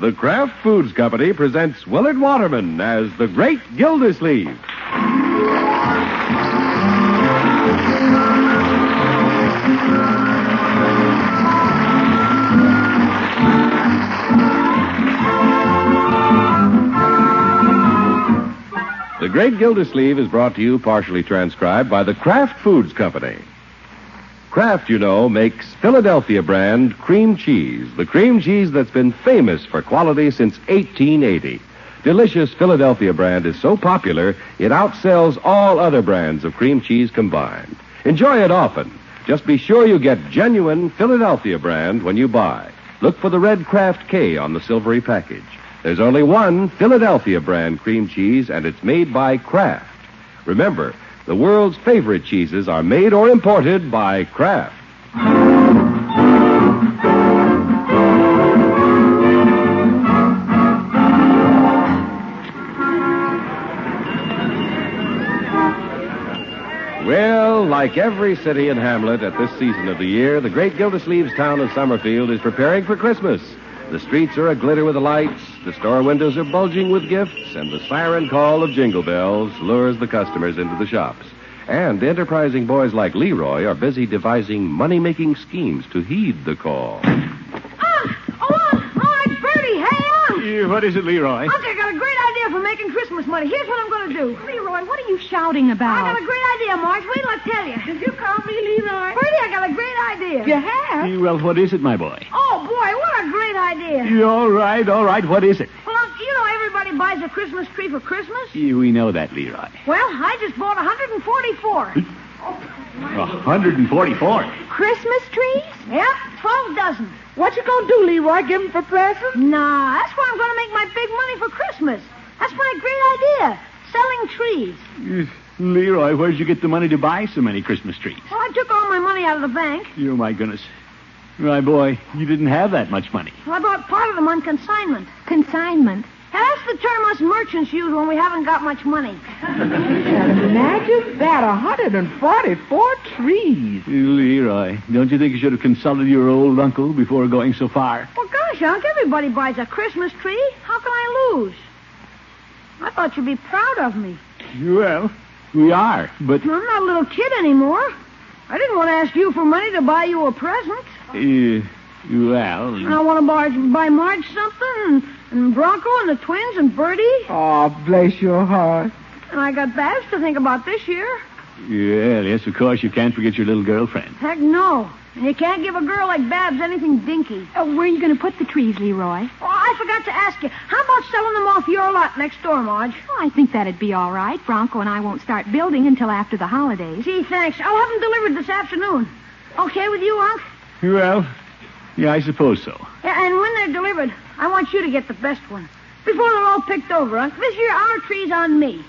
the Kraft Foods Company presents Willard Waterman as the Great Gildersleeve. The Great Gildersleeve is brought to you, partially transcribed, by the Kraft Foods Company. Kraft, you know, makes Philadelphia brand cream cheese, the cream cheese that's been famous for quality since 1880. Delicious Philadelphia brand is so popular, it outsells all other brands of cream cheese combined. Enjoy it often. Just be sure you get genuine Philadelphia brand when you buy. Look for the red Kraft K on the silvery package. There's only one Philadelphia brand cream cheese, and it's made by Kraft. Remember, the world's favorite cheeses are made or imported by Kraft. Well, like every city and hamlet at this season of the year, the great Gildersleeve's town of Summerfield is preparing for Christmas. The streets are aglitter with the lights, the store windows are bulging with gifts, and the siren call of jingle bells lures the customers into the shops. And enterprising boys like Leroy are busy devising money-making schemes to heed the call. It's Bertie. Hey, What is it, Leroy? Unc, I got a great idea for making Christmas money. Here's what I'm going to do. Leroy, what are you shouting about? I got a great idea, Marge. Wait till I tell you. Did you call me Leroy? Bertie, I got a great idea. You have? Well, what is it, my boy? Oh, boy, what a great idea. All right. What is it? Well, Unc, you know everybody buys a Christmas tree for Christmas? We know that, Leroy. Well, I just bought 144. 144? Christmas trees? Yep, 12 dozen. What you gonna do, Leroy? Give them for presents? Nah, that's where I'm going to make my big money for Christmas. That's my great idea, selling trees. Leroy, where'd you get the money to buy so many Christmas trees? Well, I took all my money out of the bank. Oh, my goodness. My boy, you didn't have that much money. Well, I bought part of them on consignment. Consignment? Now, that's the term us merchants use when we haven't got much money. Imagine that, 144 trees. Leroy, don't you think you should have consulted your old uncle before going so far? Well, gosh, Unc, everybody buys a Christmas tree. How can I lose? I thought you'd be proud of me. Well, we are, but... I'm not a little kid anymore. I didn't want to ask you for money to buy you a present. Well... I want to buy Marge something, and Bronco and the twins and Bertie. Oh, bless your heart. And I got Babs to think about this year. Yes, of course, you can't forget your little girlfriend. Heck no. And you can't give a girl like Babs anything dinky. Where are you going to put the trees, Leroy? Oh, I forgot to ask you. How about selling them off your lot next door, Marge? Oh, I think that'd be all right. Bronco and I won't start building until after the holidays. Gee, thanks. I'll have them delivered this afternoon. Okay with you, Unc? Well, yeah, I suppose so. Yeah, and when they're delivered, I want you to get the best one. Before they're all picked over, Unc. This year, our tree's on me.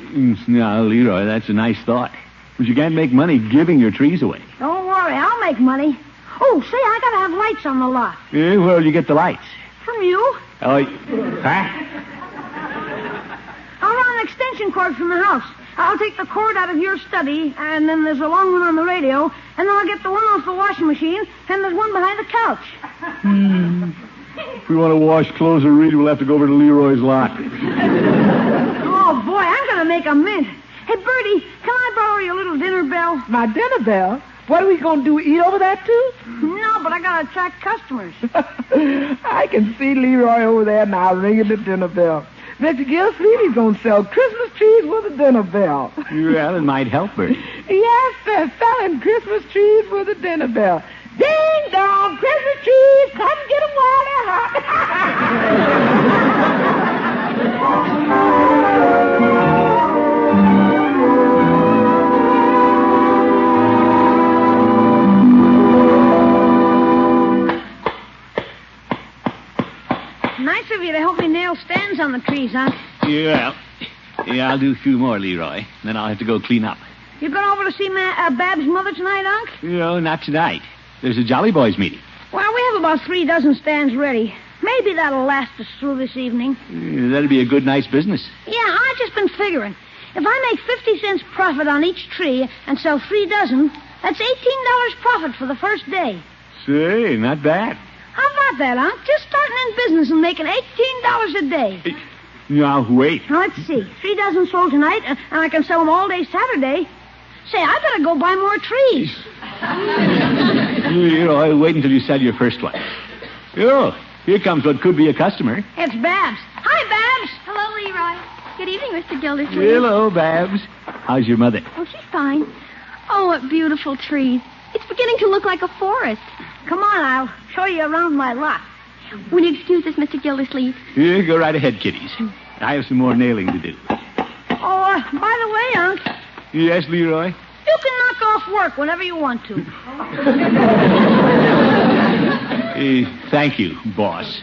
Now, Leroy, that's a nice thought. But you can't make money giving your trees away. Don't worry, I'll make money. Oh, say, I gotta have lights on the lot. Where'll you get the lights? From you. Huh? I'll run an extension cord from the house. I'll take the cord out of your study, and then there's a long one on the radio, and then I'll get the one off the washing machine, and there's one behind the couch. If we want to wash clothes or read, we'll have to go over to Leroy's lot. Oh, boy, I'm going to make a mint. Hey, Bertie, can I borrow your little dinner bell? My dinner bell? What are we going to do, eat over that, too? No, but I got to attract customers. I can see Leroy over there now ringing the dinner bell. Mr. Gildersleeve, he's going to sell Christmas trees with a dinner bell. Well, it might help, Bertie. Yes, sir, selling Christmas trees with a dinner bell. Ding dong, Christmas trees, come get them while they're hot. Nice of you to help me nail stands on the trees, Unc. Yeah, I'll do a few more, Leroy. Then I'll have to go clean up. You going over to see Babs' mother tonight, Unc? No, not tonight. There's a Jolly Boys meeting. Well, we have about 3 dozen stands ready. Maybe that'll last us through this evening. That'd be a good night's business. Yeah, I've just been figuring. If I make 50 cents profit on each tree and sell 3 dozen, that's $18 profit for the first day. Say, not bad. How about that, Unc? Just starting in business and making $18 a day. Now, wait. Now, let's see. 3 dozen sold tonight, and I can sell them all day Saturday. Say, I better go buy more trees. Leroy, wait until you sell your first one. Oh, here comes what could be a customer. It's Babs. Hi, Babs. Hello, Leroy. Good evening, Mr. Gildersleeve. Hello, Babs. How's your mother? Oh, she's fine. Oh, what beautiful trees. It's beginning to look like a forest. Come on, I'll show you around my lot. Will you excuse us, Mr. Gildersleeve? Yeah, go right ahead, kiddies. I have some more nailing to do. Oh, by the way, Unc, Yes, Leroy? you can knock off work whenever you want to. Thank you, boss.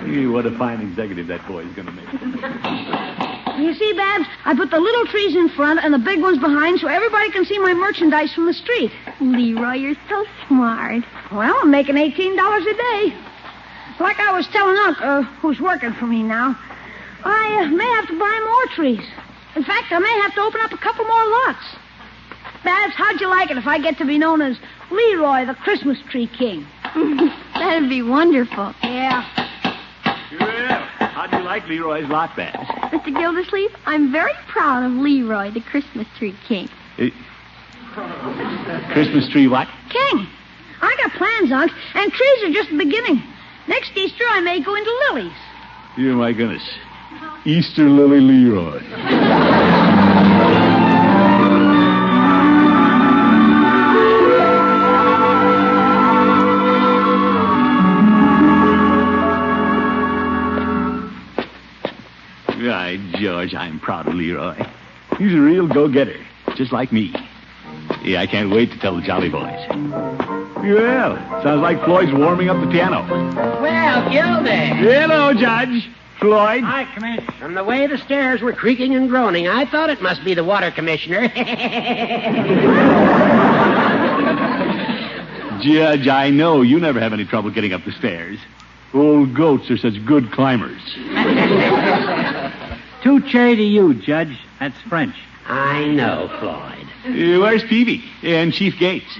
What a fine executive that boy is going to make. You see, Babs, I put the little trees in front and the big ones behind so everybody can see my merchandise from the street. Leroy, you're so smart. Well, I'm making $18 a day. Like I was telling Unc, who's working for me now, I may have to buy more trees. In fact, I may have to open up a couple more lots. Babs, how'd you like it if I get to be known as Leroy, the Christmas Tree King? That'd be wonderful. Yeah. Well, how do you like Leroy's lot, Babs? Mr. Gildersleeve, I'm very proud of Leroy, the Christmas Tree King. Christmas tree what? King. I got plans, Unc, and trees are just the beginning. Next Easter, I may go into lilies. Oh, my goodness. Easter Lily Leroy. Right, George, I'm proud of Leroy. He's a real go-getter, just like me. Yeah, I can't wait to tell the Jolly Boys. Well, sounds like Floyd's warming up the piano. Well, Gildy. Hello, Judge. Floyd. Hi, Commissioner. From the way the stairs were creaking and groaning, I thought it must be the water commissioner. Judge, I know you never have any trouble getting up the stairs. Old goats are such good climbers. Two chair to you, Judge. That's French. I know, Floyd. Where's Peavy and Chief Gates?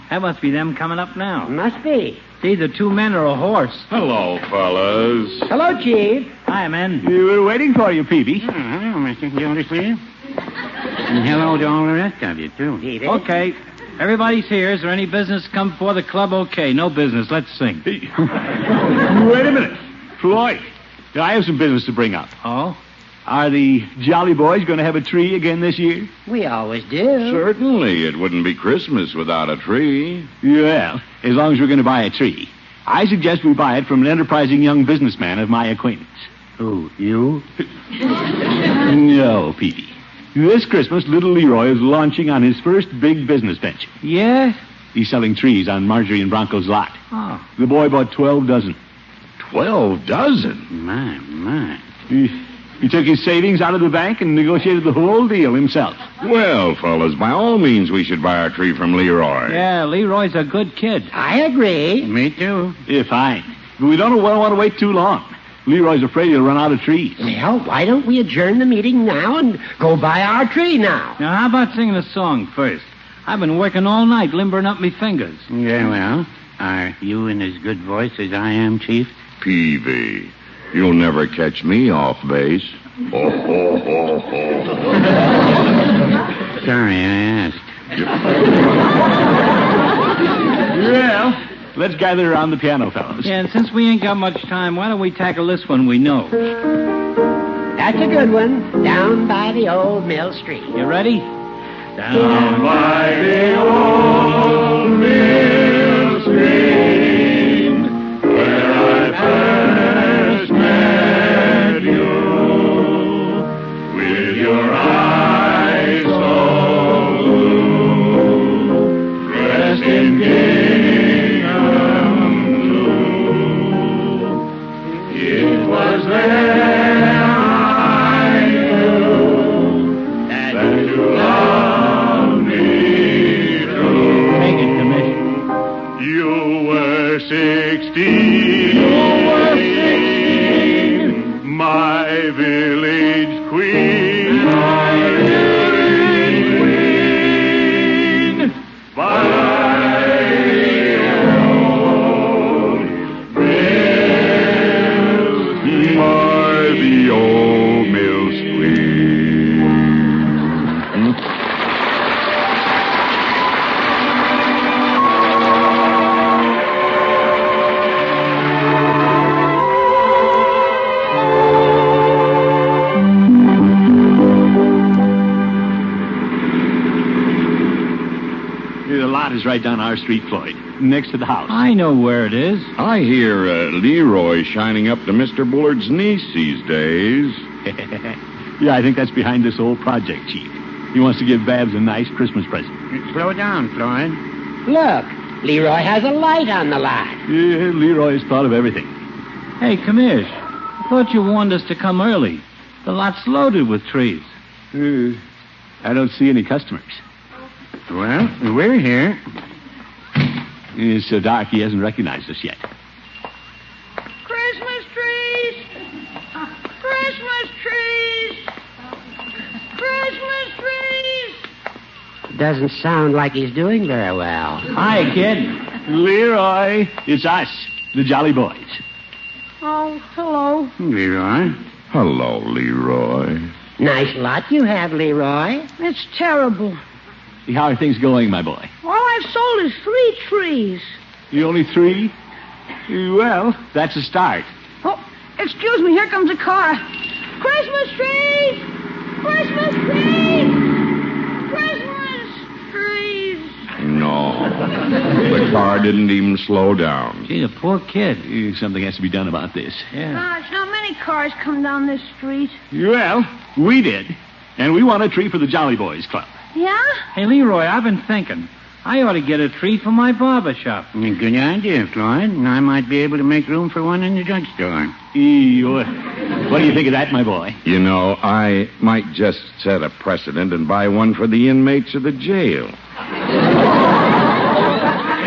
That must be them coming up now. Must be. It's either 2 men or a horse. Hello, fellas. Hello, Chief. Hi, men. We were waiting for you, Peavy. Hello, Mr. Gildersleeve. And hello to all the rest of you, too. Okay. Everybody's here. Is there any business come before the club? Okay. No business. Let's sing. Wait a minute. Floyd, I have some business to bring up. Oh? Are the Jolly Boys going to have a tree again this year? We always do. Certainly. It wouldn't be Christmas without a tree. Well, as long as we're going to buy a tree, I suggest we buy it from an enterprising young businessman of my acquaintance. Who, you? No, Peavy. This Christmas, little Leroy is launching on his first big business venture. Yeah? He's selling trees on Marjorie and Bronco's lot. Oh. The boy bought 12 dozen. 12 dozen? My. He took his savings out of the bank and negotiated the whole deal himself. Well, fellas, by all means, we should buy our tree from Leroy. Yeah, Leroy's a good kid. I agree. Me too. Yeah, fine. But we don't want to wait too long. Leroy's afraid he'll run out of trees. Well, why don't we adjourn the meeting now and go buy our tree now? Now, how about singing a song first? I've been working all night limbering up me fingers. Yeah, well, are you in as good voice as I am, Chief? Peavy, you'll never catch me off base. Ho, ho, ho, ho. Sorry, I asked. Well, let's gather around the piano, fellas. Yeah, and since we ain't got much time, why don't we tackle this one we know? That's a good one. Down by the old mill street. You ready? Down by the old mill stream, where I first met you, with your eyes so blue, dressed in gingham blue. It was there I knew that you loved me true. Take it, Commissioner. You were 16. My village queen. My village queen. By the old mill right down our street, Floyd, next to the house. I know where it is. I hear Leroy shining up to Mr. Bullard's niece these days. Yeah, I think that's behind this old project, Chief. He wants to give Babs a nice Christmas present. Slow down, Floyd. Look, Leroy has a light on the lot. Yeah, Leroy has thought of everything. Hey, Commish, I thought you warned us to come early. The lot's loaded with trees. I don't see any customers. Well, we're here. It's so dark he hasn't recognized us yet. Christmas trees! Christmas trees! Christmas trees! Doesn't sound like he's doing very well. Hi, kid. Leroy, it's us, the Jolly Boys. Oh, hello. Leroy. Hello, Leroy. Nice lot you have, Leroy. It's terrible. How are things going, my boy? All I've sold is 3 trees. You only 3? Well, that's a start. Oh, excuse me, here comes a car. Christmas trees! Christmas trees! Christmas trees! No. The car didn't even slow down. Gee, the poor kid. Something has to be done about this. Yeah. Gosh, how many cars come down this street? Well, we did. And we want a tree for the Jolly Boys Club. Yeah? Hey, Leroy, I've been thinking. I ought to get a tree for my barber shop. Good idea, Floyd. I might be able to make room for one in the drugstore. What do you think of that, my boy? You know, I might just set a precedent and buy one for the inmates of the jail.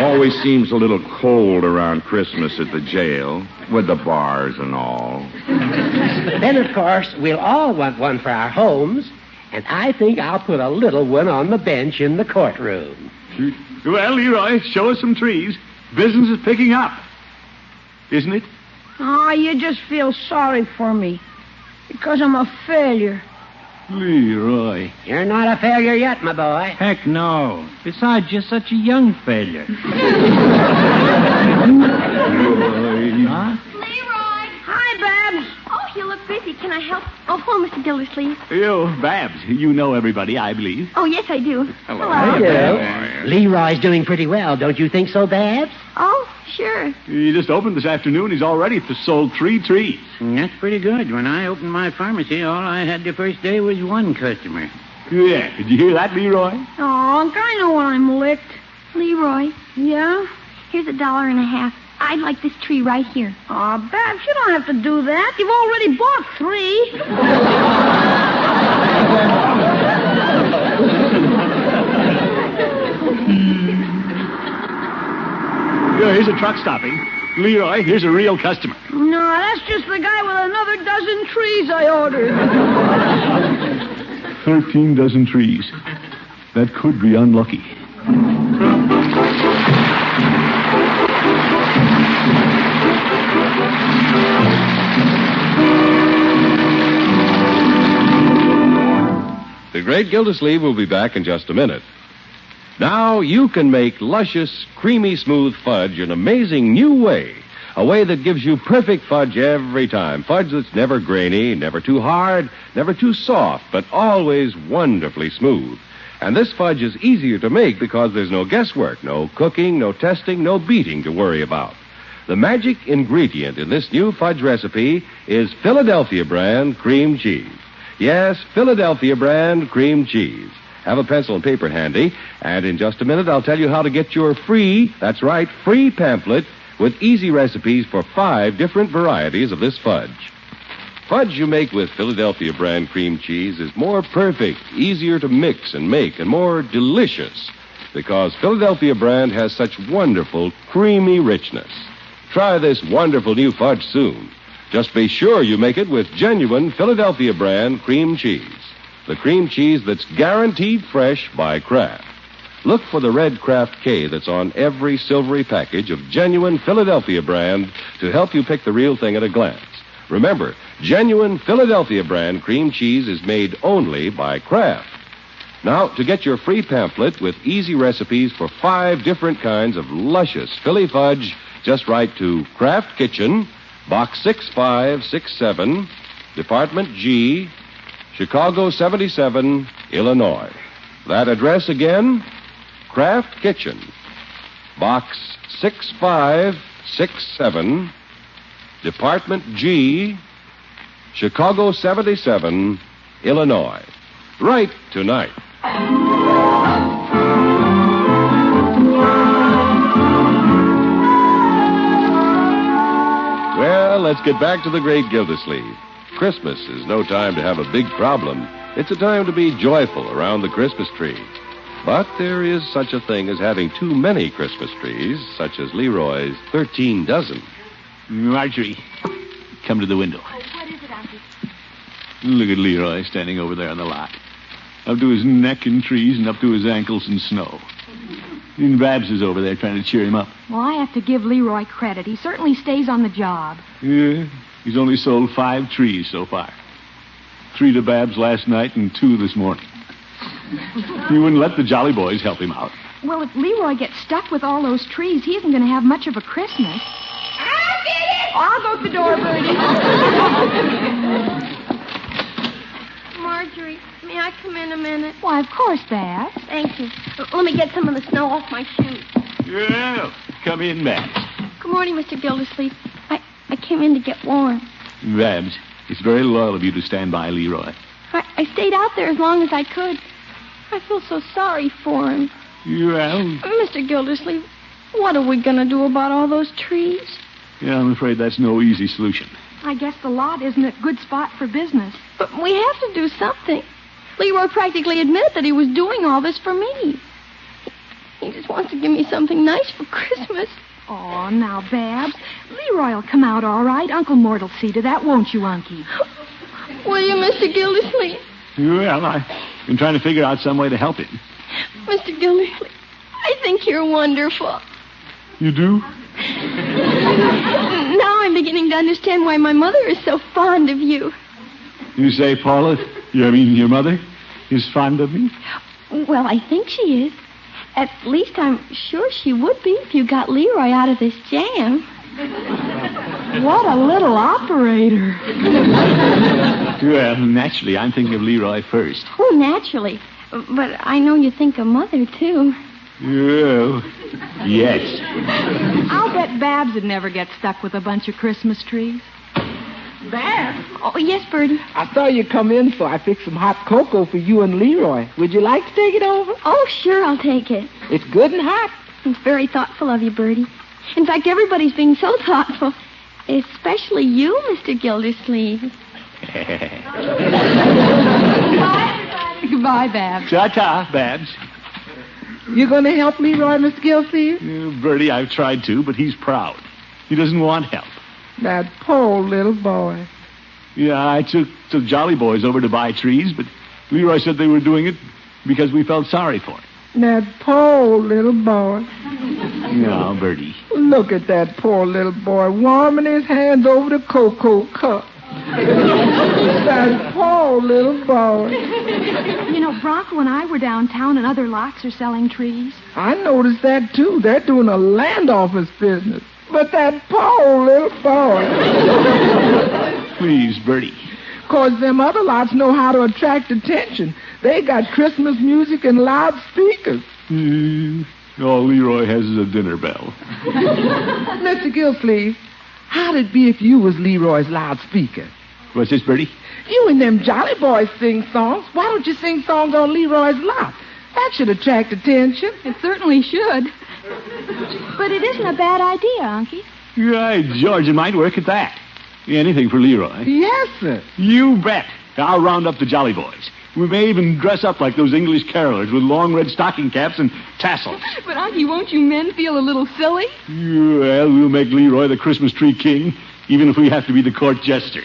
Always seems a little cold around Christmas at the jail, with the bars and all. Then, of course, we'll all want one for our homes, and I think I'll put a little one on the bench in the courtroom. Well, Leroy, show us some trees. Business is picking up. Isn't it? Oh, you just feel sorry for me. Because I'm a failure. Leroy. You're not a failure yet, my boy. Heck no. Besides, you're such a young failure. Huh? Leroy! Hi, Babs. Oh, you look busy. Can I help? Oh, hello, Mr. Gildersleeve. You, Babs, you know everybody, I believe. Oh, yes, I do. Hello. Leroy's doing pretty well, don't you think so, Babs? Oh, sure. He just opened this afternoon. He's already sold 3 trees. That's pretty good. When I opened my pharmacy, all I had the first day was 1 customer. Yeah, did you hear that, Leroy? Oh, Unc, I know when I'm licked. Leroy, Yeah? here's $1.50. I'd like this tree right here. Oh, Babs, you don't have to do that. You've already bought 3. Yeah, here's a truck stopping. Leroy, here's a real customer. No, that's just the guy with another dozen trees I ordered. 13 dozen trees. That could be unlucky. The great Gildersleeve will be back in just a minute. Now you can make luscious, creamy, smooth fudge an amazing new way. A way that gives you perfect fudge every time. Fudge that's never grainy, never too hard, never too soft, but always wonderfully smooth. And this fudge is easier to make because there's no guesswork, no cooking, no testing, no beating to worry about. The magic ingredient in this new fudge recipe is Philadelphia brand cream cheese. Yes, Philadelphia brand cream cheese. Have a pencil and paper handy, and in just a minute I'll tell you how to get your free, that's right, free pamphlet with easy recipes for 5 different varieties of this fudge. Fudge you make with Philadelphia brand cream cheese is more perfect, easier to mix and make, and more delicious because Philadelphia brand has such wonderful, creamy richness. Try this wonderful new fudge soon. Just be sure you make it with genuine Philadelphia brand cream cheese. The cream cheese that's guaranteed fresh by Kraft. Look for the red Kraft K that's on every silvery package of genuine Philadelphia brand to help you pick the real thing at a glance. Remember, genuine Philadelphia brand cream cheese is made only by Kraft. Now, to get your free pamphlet with easy recipes for 5 different kinds of luscious Philly fudge, just write to Kraft Kitchen, Box 6567, Department G, Chicago 77, Illinois. That address again, Kraft Kitchen, Box 6567, Department G, Chicago 77, Illinois. Write tonight. Well, let's get back to the great Gildersleeve. Christmas is no time to have a big problem. It's a time to be joyful around the Christmas tree. But there is such a thing as having too many Christmas trees, such as Leroy's 13 dozen. Marjorie, come to the window. Oh, what is it, Uncle? Look at Leroy standing over there on the lot. Up to his neck in trees and up to his ankles in snow. And Babs is over there trying to cheer him up. Well, I have to give Leroy credit. He certainly stays on the job. Yeah, he's only sold 5 trees so far. 3 to Babs last night and 2 this morning. He wouldn't let the Jolly Boys help him out. Well, if Leroy gets stuck with all those trees, he isn't going to have much of a Christmas. I'll get it. I'll go to the door, Bertie. Marjorie, may I come in a minute? Why, of course, Babs. Thank you. Let me get some of the snow off my shoes. Yeah, come in, Babs. Good morning, Mr. Gildersleeve. I came in to get warm. Babs, it's very loyal of you to stand by Leroy. I stayed out there as long as I could. I feel so sorry for him. Well, Mr. Gildersleeve, what are we going to do about all those trees? yeah, I'm afraid that's no easy solution. I guess the lot isn't a good spot for business. But we have to do something. Leroy practically admitted that he was doing all this for me. He just wants to give me something nice for Christmas. Oh, now, Babs, Leroy will come out all right. Uncle Mort will see to that, won't you, Unky? Will you, Mr. Gildersleeve? Well, I've been trying to figure out some way to help him. Mr. Gildersleeve, I think you're wonderful. You do? Now I'm beginning to understand why my mother is so fond of you. You say, Paula, your mother is fond of me? Well, I think she is. At least I'm sure she would be if you got Leroy out of this jam. What a little operator. Well, naturally, I'm thinking of Leroy first. Oh, naturally. But I know you think of Mother, too. Well, yes. I'll bet Babs would never get stuck with a bunch of Christmas trees. Babs, Oh, yes, Bertie. I saw you come in, so I fixed some hot cocoa for you and Leroy. Would you like to take it over? Oh, sure, I'll take it. It's good and hot. It's very thoughtful of you, Bertie. In fact, everybody's being so thoughtful. Especially you, Mr. Gildersleeve. Goodbye, Babs. Ta-ta, Babs. You going to help Leroy, Mr. Gildersleeve? Bertie, I've tried to, but he's proud. He doesn't want help. That poor little boy. Yeah, I took the Jolly Boys over to buy trees, but Leroy said they were doing it because we felt sorry for him. That poor little boy. No, Bertie. Look at that poor little boy warming his hands over the cocoa cup. That poor little boy. You know, Bronco and I were downtown and other lots are selling trees. I noticed that, too. They're doing a land office business. But that poor little boy. Please, Bertie. 'Cause them other lots know how to attract attention. They got Christmas music and loudspeakers. All Leroy has is a dinner bell. Mr. Gildersleeve, how'd it be if you was Leroy's loudspeaker? What's this, Bertie? You and them Jolly Boys sing songs. Why don't you sing songs on Leroy's lot? That should attract attention. It certainly should. But it isn't a bad idea, Unky. Right, George, it might work at that. Anything for Leroy. Yes, sir. You bet. I'll round up the Jolly Boys. We may even dress up like those English carolers with long red stocking caps and tassels. But, Unky, won't you men feel a little silly? Well, we'll make Leroy the Christmas tree king, even if we have to be the court jester.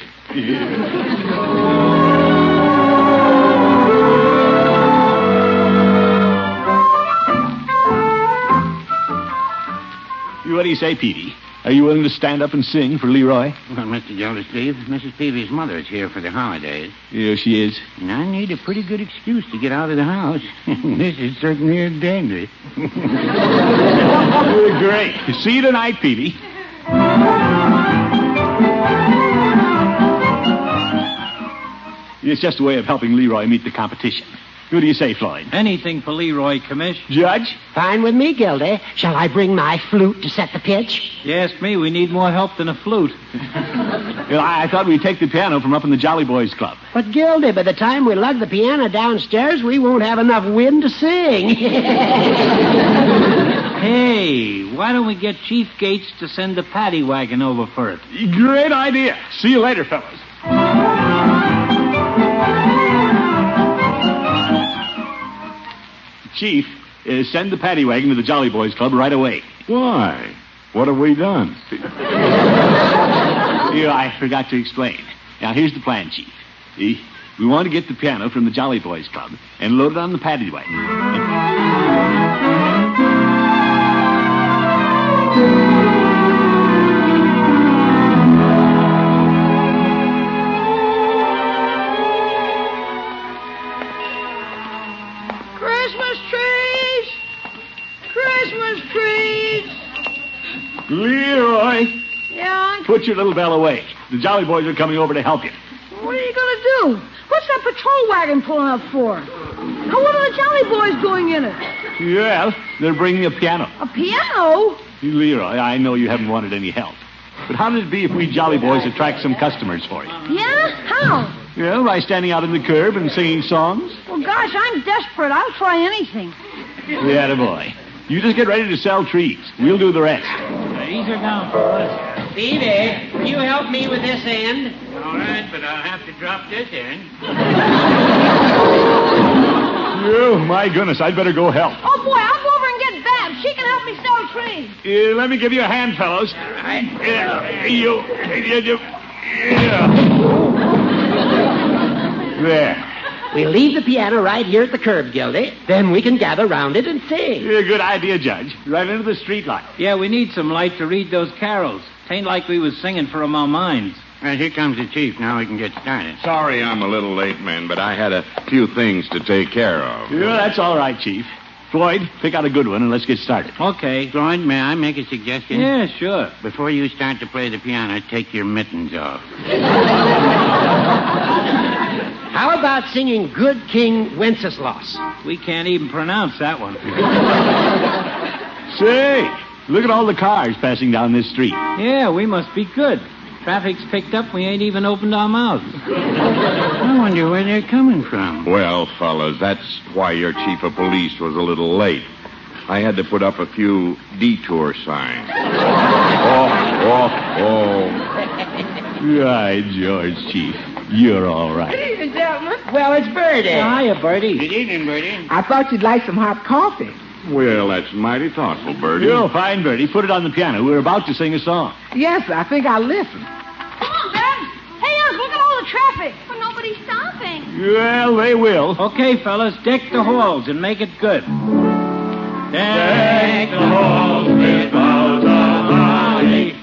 What do you say, Petey? Are you willing to stand up and sing for Leroy? Well, Mr. Gildersleeve, Mrs. Peavy's mother is here for the holidays. Yeah, she is. And I need a pretty good excuse to get out of the house. This is certainly a dandy. Great. See you tonight, Petey. It's just a way of helping Leroy meet the competition. What do you say, Floyd? Anything for Leroy, Commish. Judge? Fine with me, Gildy. Shall I bring my flute to set the pitch? You ask me, we need more help than a flute. Well, I thought we'd take the piano from up in the Jolly Boys Club. But, Gildy, by the time we lug the piano downstairs, we won't have enough wind to sing. Hey, why don't we get Chief Gates to send the paddy wagon over for it? Great idea. See you later, fellas. Chief, send the paddy wagon to the Jolly Boys Club right away. Why? What have we done? I forgot to explain. Now, here's the plan, Chief. We want to get the piano from the Jolly Boys Club and load it on the paddy wagon. Christmas trees! Christmas trees! Leroy, Yeah, put your little bell away. The Jolly Boys are coming over to help you. what are you going to do? What's that patrol wagon pulling up for? Now, what are the Jolly Boys doing in it? Well, they're bringing a piano. A piano? Leroy, I know you haven't wanted any help. But how would it be if we Jolly Boys attract some customers for you? Yeah? How? Well, by standing out on the curb and singing songs. Well, gosh, I'm desperate. I'll try anything. Yeah, boy. You just get ready to sell trees. We'll do the rest. Ease her down, fellas. Stevie, will you help me with this end? All right, but I'll have to drop this in. Oh, my goodness, I'd better go help. Oh, boy, I'll go over and get Babs. She can help me sell trees. Let me give you a hand, fellows. There. We'll leave the piano right here at the curb, Gildy. Then we can gather round it and sing. Good idea, Judge. Right into the street light. Yeah, we need some light to read those carols. Tain't like we was singing for 'em our minds. Right, here comes the chief. Now we can get started. Sorry I'm a little late, men, but I had a few things to take care of. Yeah, that's all right, Chief. Floyd, pick out a good one and let's get started. Okay. Floyd, may I make a suggestion? Yeah, sure. Before you start to play the piano, take your mittens off. How about singing Good King Wenceslas? We can't even pronounce that one. Say, look at all the cars passing down this street. Yeah, we must be good. Traffic's picked up. We ain't even opened our mouths. I wonder where they're coming from. Well, fellas, that's why your chief of police was a little late. I had to put up a few detour signs. Oh. Right, George, Chief. You're all right. Good evening, gentlemen. Well, it's Birdie. Hiya, Bertie. Good evening, Bertie. I thought you'd like some hot coffee. Well, that's mighty thoughtful, Bertie. You're fine, Bertie. Put it on the piano. We're about to sing a song. Yes, I think I'll listen. Come on, Babs. Hey, look at all the traffic. But nobody's stopping. Well, they will. Okay, fellas, deck the halls and make it good. Deck the halls with boughs of holly.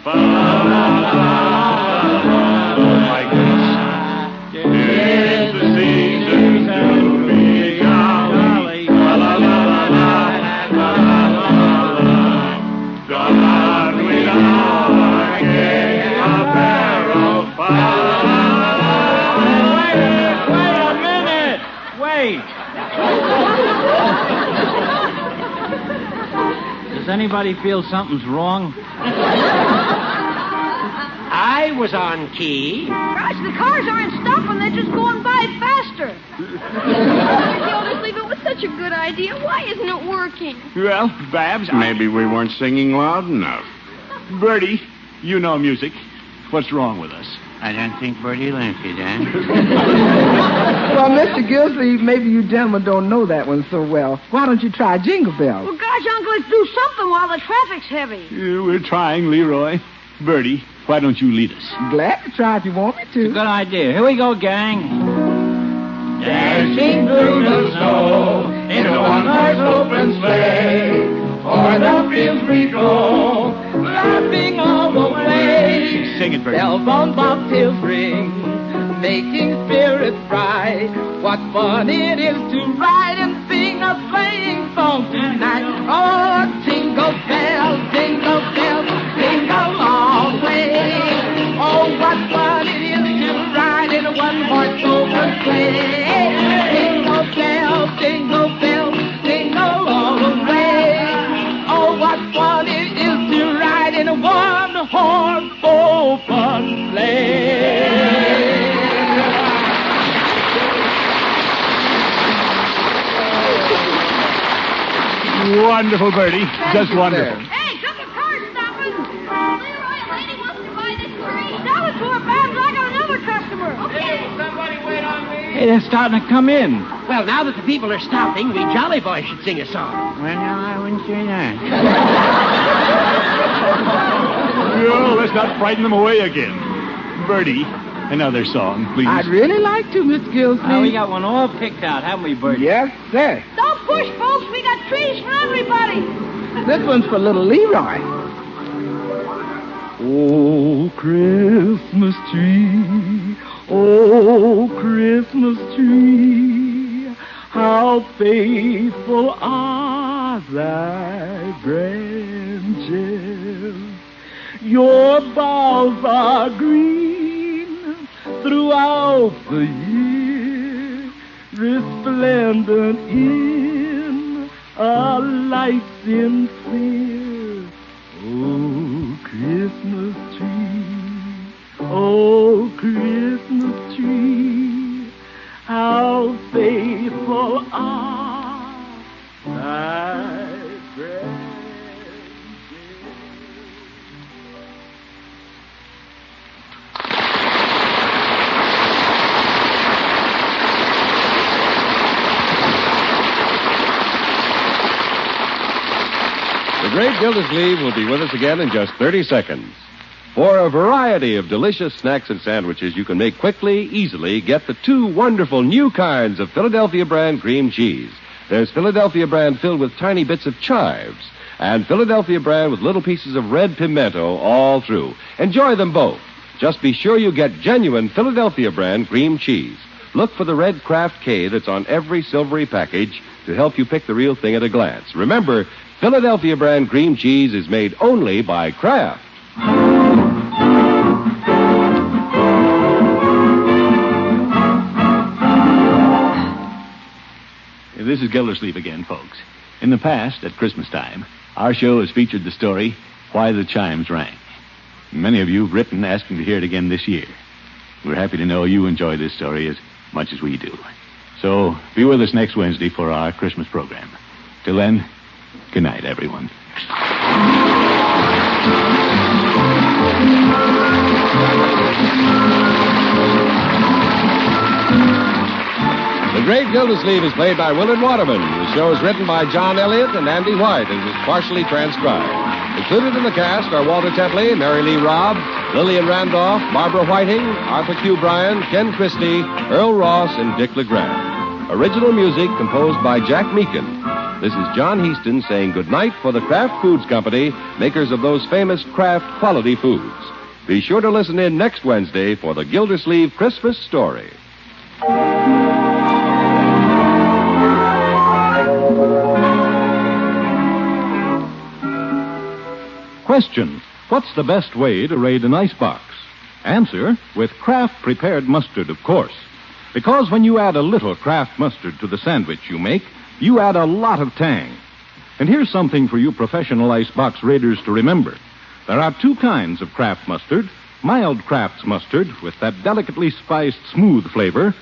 Like this. Tis the season to be jolly. God, we are King of Barrel Wait a minute. Wait. Does anybody feel something's wrong? I was on key. Gosh, the cars aren't stopping. They're just going by faster. Gildersleeve, it was such a good idea. Why isn't it working? Well, Babs, Maybe we weren't singing loud enough. Bertie, you know music. What's wrong with us? I don't think Bertie likes it, eh? Well, Mr. Gildersleeve, maybe you gentlemen don't know that one so well. Why don't you try Jingle Bells? Well, gosh, Uncle, let's do something while the traffic's heavy. We're trying, Leroy. Bertie, why don't you lead us? Glad to try if you want me to. Good idea. Here we go, gang. Dashing through the snow in a one-horse open sleigh, o'er the fields we go, laughing all the way. Sing it, Bertie. Bells on bobtails ring, making spirits bright. What fun it is to ride and sing a sleighing song tonight. Oh, jingle bells, jingle all the way. Oh, what fun it is to ride in a one-horse open sleigh. Jingle bells, Wonderful, Bertie. Just wonderful. Hey, couple cars stopping. Leroy, a lady wants to buy this tree. Sell it to her, Babs. I got another customer. Okay. Somebody wait on me. Hey, they're starting to come in. Well, now that the people are stopping, we Jolly Boys should sing a song. Well, no, I wouldn't say that. Oh, let's not frighten them away again. Bertie, another song, please. I'd really like to, Miss Gildersleeve. We got one all picked out, haven't we, Bertie? Yes, sir. Don't push, folks. We got trees for everybody. This one's for little Leroy. Oh, Christmas tree, oh, Christmas tree, how faithful are thy branches. Your boughs are green throughout the year, resplendent in a light sincere. Oh, Christmas tree, how faithful are thy branches. The great Gildersleeve will be with us again in just 30 seconds. For a variety of delicious snacks and sandwiches you can make quickly, easily, get the two wonderful new kinds of Philadelphia brand cream cheese. There's Philadelphia brand filled with tiny bits of chives, and Philadelphia brand with little pieces of red pimento all through. Enjoy them both. Just be sure you get genuine Philadelphia brand cream cheese. Look for the red Kraft K that's on every silvery package to help you pick the real thing at a glance. Remember, Philadelphia brand cream cheese is made only by Kraft. This is Gildersleeve again, folks. In the past, at Christmas time, our show has featured the story, Why the Chimes Rang. Many of you have written asking to hear it again this year. We're happy to know you enjoy this story as much as we do. So be with us next Wednesday for our Christmas program. Till then, good night, everyone. The Great Gildersleeve is played by Willard Waterman. The show is written by John Elliott and Andy White and was partially transcribed. Included in the cast are Walter Tetley, Mary Lee Robb, Lillian Randolph, Barbara Whiting, Arthur Q. Bryan, Ken Christie, Earl Ross, and Dick LeGrand. Original music composed by Jack Meakin. This is John Heaston saying goodnight for the Kraft Foods Company, makers of those famous Kraft quality foods. Be sure to listen in next Wednesday for the Gildersleeve Christmas Story. Question: what's the best way to raid an icebox? Answer: with Kraft prepared mustard, of course. Because when you add a little Kraft mustard to the sandwich you make, you add a lot of tang. And here's something for you professional icebox raiders to remember. There are two kinds of Kraft mustard: mild Kraft's mustard with that delicately spiced, smooth flavor.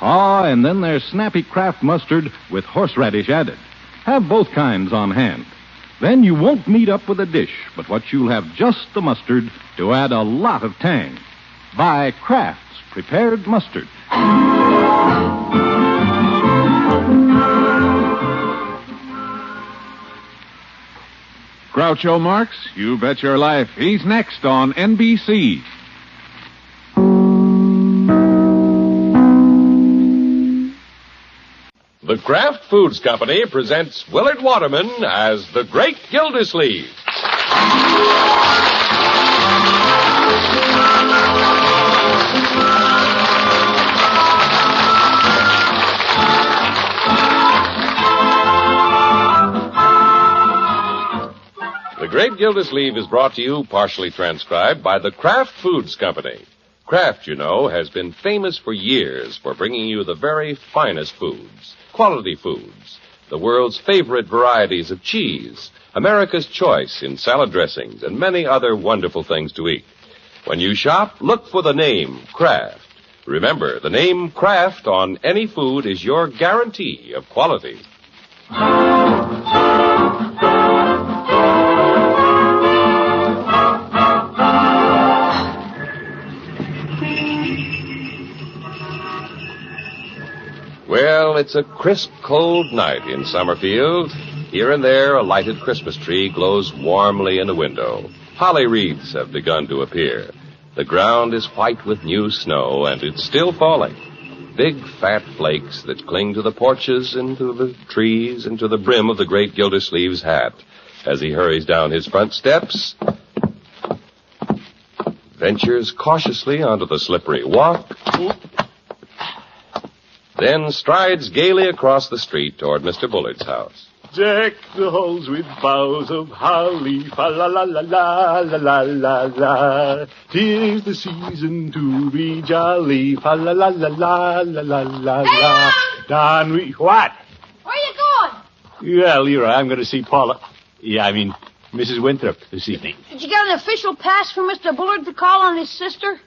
And then there's snappy Kraft mustard with horseradish added. Have both kinds on hand. Then you won't meet up with a dish, but what you'll have just the mustard to add a lot of tang. Buy Kraft's prepared mustard. Groucho Marx, you bet your life. He's next on NBC. The Kraft Foods Company presents Willard Waterman as the Great Gildersleeve. The Great Gildersleeve is brought to you, partially transcribed, by the Kraft Foods Company. Kraft, you know, has been famous for years for bringing you the very finest foods, quality foods, the world's favorite varieties of cheese, America's choice in salad dressings, and many other wonderful things to eat. When you shop, look for the name Kraft. Remember, the name Kraft on any food is your guarantee of quality. Well, it's a crisp, cold night in Summerfield. Here and there, a lighted Christmas tree glows warmly in a window. Holly wreaths have begun to appear. The ground is white with new snow, and it's still falling. Big, fat flakes that cling to the porches and to the trees and to the brim of the great Gildersleeve's hat. As he hurries down his front steps, ventures cautiously onto the slippery walk, then strides gaily across the street toward Mr. Bullard's house. Deck the halls with boughs of holly, fa la la la la la la la la. 'Tis the season to be jolly, fa la la la la la la la la. Don we what? Where you going? Yeah, Leroy, I'm going to see Paula. Yeah, I mean, Mrs. Winthrop this evening. Did you get an official pass from Mr. Bullard to call on his sister?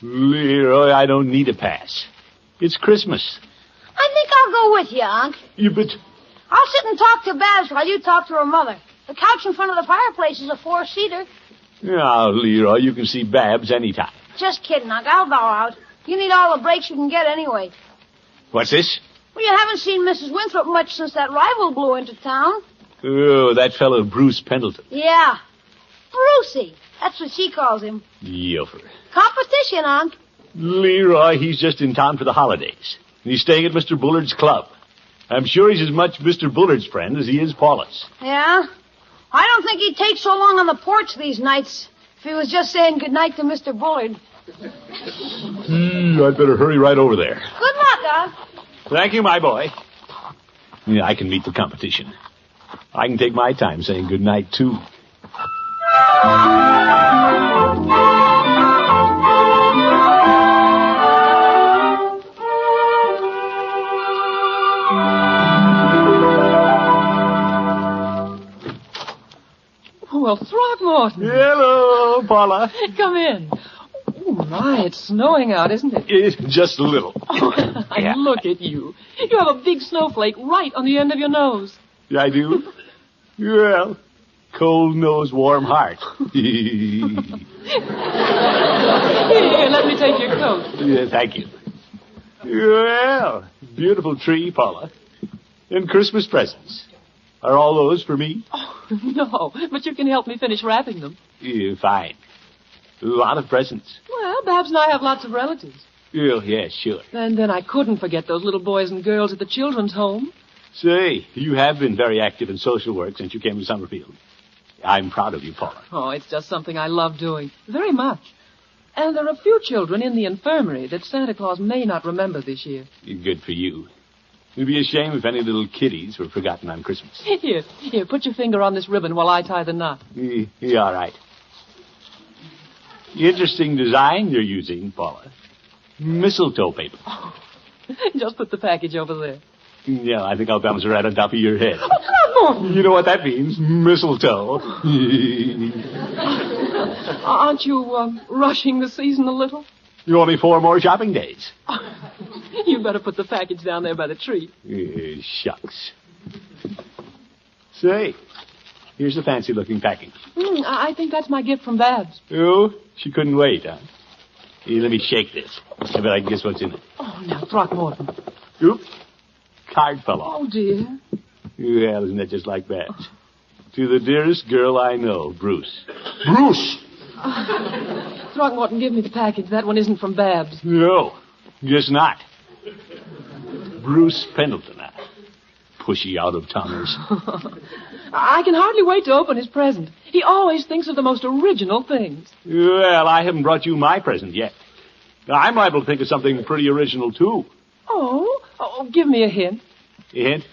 Leroy, I don't need a pass. It's Christmas. I think I'll go with you, Unc. You bet. I'll sit and talk to Babs while you talk to her mother. The couch in front of the fireplace is a 4-seater. Now, Leroy, you can see Babs anytime. Just kidding, Unc. I'll bow out. You need all the breaks you can get anyway. What's this? Well, you haven't seen Mrs. Winthrop much since that rival blew into town. Oh, that fellow Bruce Pendleton. Yeah. Brucey. That's what she calls him. Yofer. Competition, Unc. Leroy, he's just in town for the holidays. And he's staying at Mr. Bullard's club. I'm sure he's as much Mr. Bullard's friend as he is Paula's. Yeah? I don't think he'd take so long on the porch these nights if he was just saying goodnight to Mr. Bullard. I'd better hurry right over there. Good luck, Unc. Thank you, my boy. Yeah, I can meet the competition. I can take my time saying goodnight, too. Well, Throckmorton. Hello, Paula. Come in. Oh, my, it's snowing out, isn't it? It's just a little. Oh, Yeah. Look at you. You have a big snowflake right on the end of your nose. I do? Well, cold nose, warm heart. Here, let me take your coat. Yeah, thank you. Well, beautiful tree, Paula. And Christmas presents. Are all those for me? Oh, no, but you can help me finish wrapping them. Yeah, fine. A lot of presents. Well, Babs and I have lots of relatives. Oh, yeah, sure. And then I couldn't forget those little boys and girls at the children's home. Say, you have been very active in social work since you came to Summerfield. I'm proud of you, Paula. Oh, it's just something I love doing. Very much. And there are a few children in the infirmary that Santa Claus may not remember this year. Good for you. It'd be a shame if any little kiddies were forgotten on Christmas. Here, put your finger on this ribbon while I tie the knot. Yeah, all right. Interesting design you're using, Paula. Mistletoe paper. Oh, just put the package over there. Yeah, I think I'll bounce it right on top of your head. Oh, You know what that means? Mistletoe. aren't you rushing the season a little? Only 4 more shopping days. You better put the package down there by the tree. Shucks. Say, here's the fancy-looking package. I think that's my gift from Babs. Oh, she couldn't wait, huh? Here, let me shake this. I bet I can guess what's in it. Oh, now, Throckmorton. Oop. Card fell off. Oh, dear. Well, isn't that just like Babs? To the dearest girl I know, Bruce. Bruce! Throckmorton, give me the package. That one isn't from Babs. No, guess not. Bruce Pendleton. Pushy out-of-towners. I can hardly wait to open his present. He always thinks of the most original things. Well, I haven't brought you my present yet. I'm liable to think of something pretty original, too. Oh, give me a hint. A hint?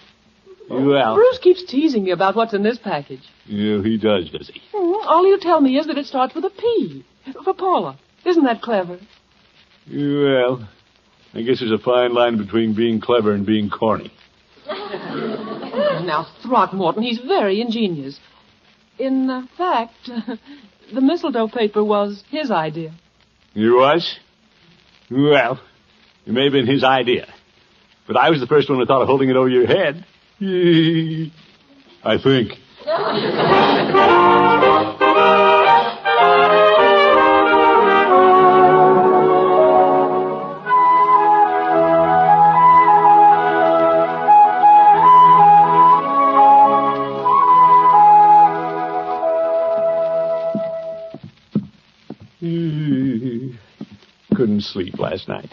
Well... Bruce keeps teasing me about what's in this package. Yeah, he does he? All he'll tell me is that it starts with a P. For Paula. Isn't that clever? Well, I guess there's a fine line between being clever and being corny. Now, Throckmorton, he's very ingenious. In fact, The mistletoe paper was his idea. You was? Well, it may have been his idea. But I was the first one who thought of holding it over your head. I think. Couldn't sleep last night.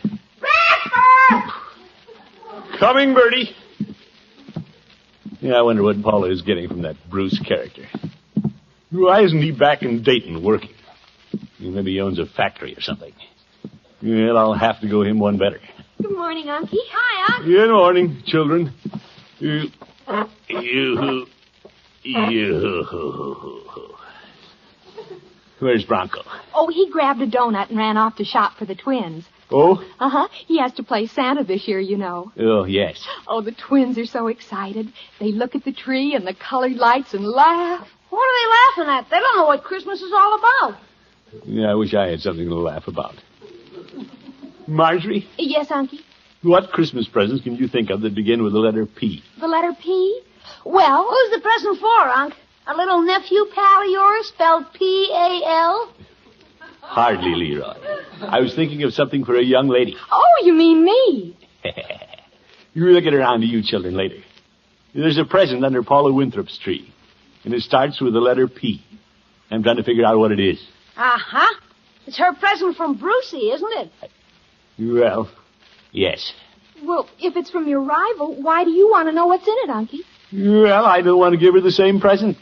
Coming, Bertie. Yeah, I wonder what Paula is getting from that Bruce character. Why isn't he back in Dayton working? Maybe he owns a factory or something. Well, I'll have to go him one better. Good morning, Unky. Hi, Unc. Good morning, children. You. Where's Bronco? Oh, he grabbed a donut and ran off to shop for the twins. Oh? Uh-huh. He has to play Santa this year, you know. Oh, yes. Oh, the twins are so excited. They look at the tree and the colored lights and laugh. What are they laughing at? They don't know what Christmas is all about. Yeah, I wish I had something to laugh about. Marjorie, Yes, Unky? what Christmas presents can you think of that begin with the letter P? The letter P? Well, Who's the present for, Unc? A little nephew pal of yours spelled P-A-L? Hardly, Leroy. I was thinking of something for a young lady. oh, you mean me? You will get around to you children later. There's a present under Paula Winthrop's tree, and it starts with the letter P. I'm trying to figure out what it is. Uh-huh. It's her present from Brucey, isn't it? Well, yes. Well, if it's from your rival, why do you want to know what's in it, Unky? Well, I don't want to give her the same present.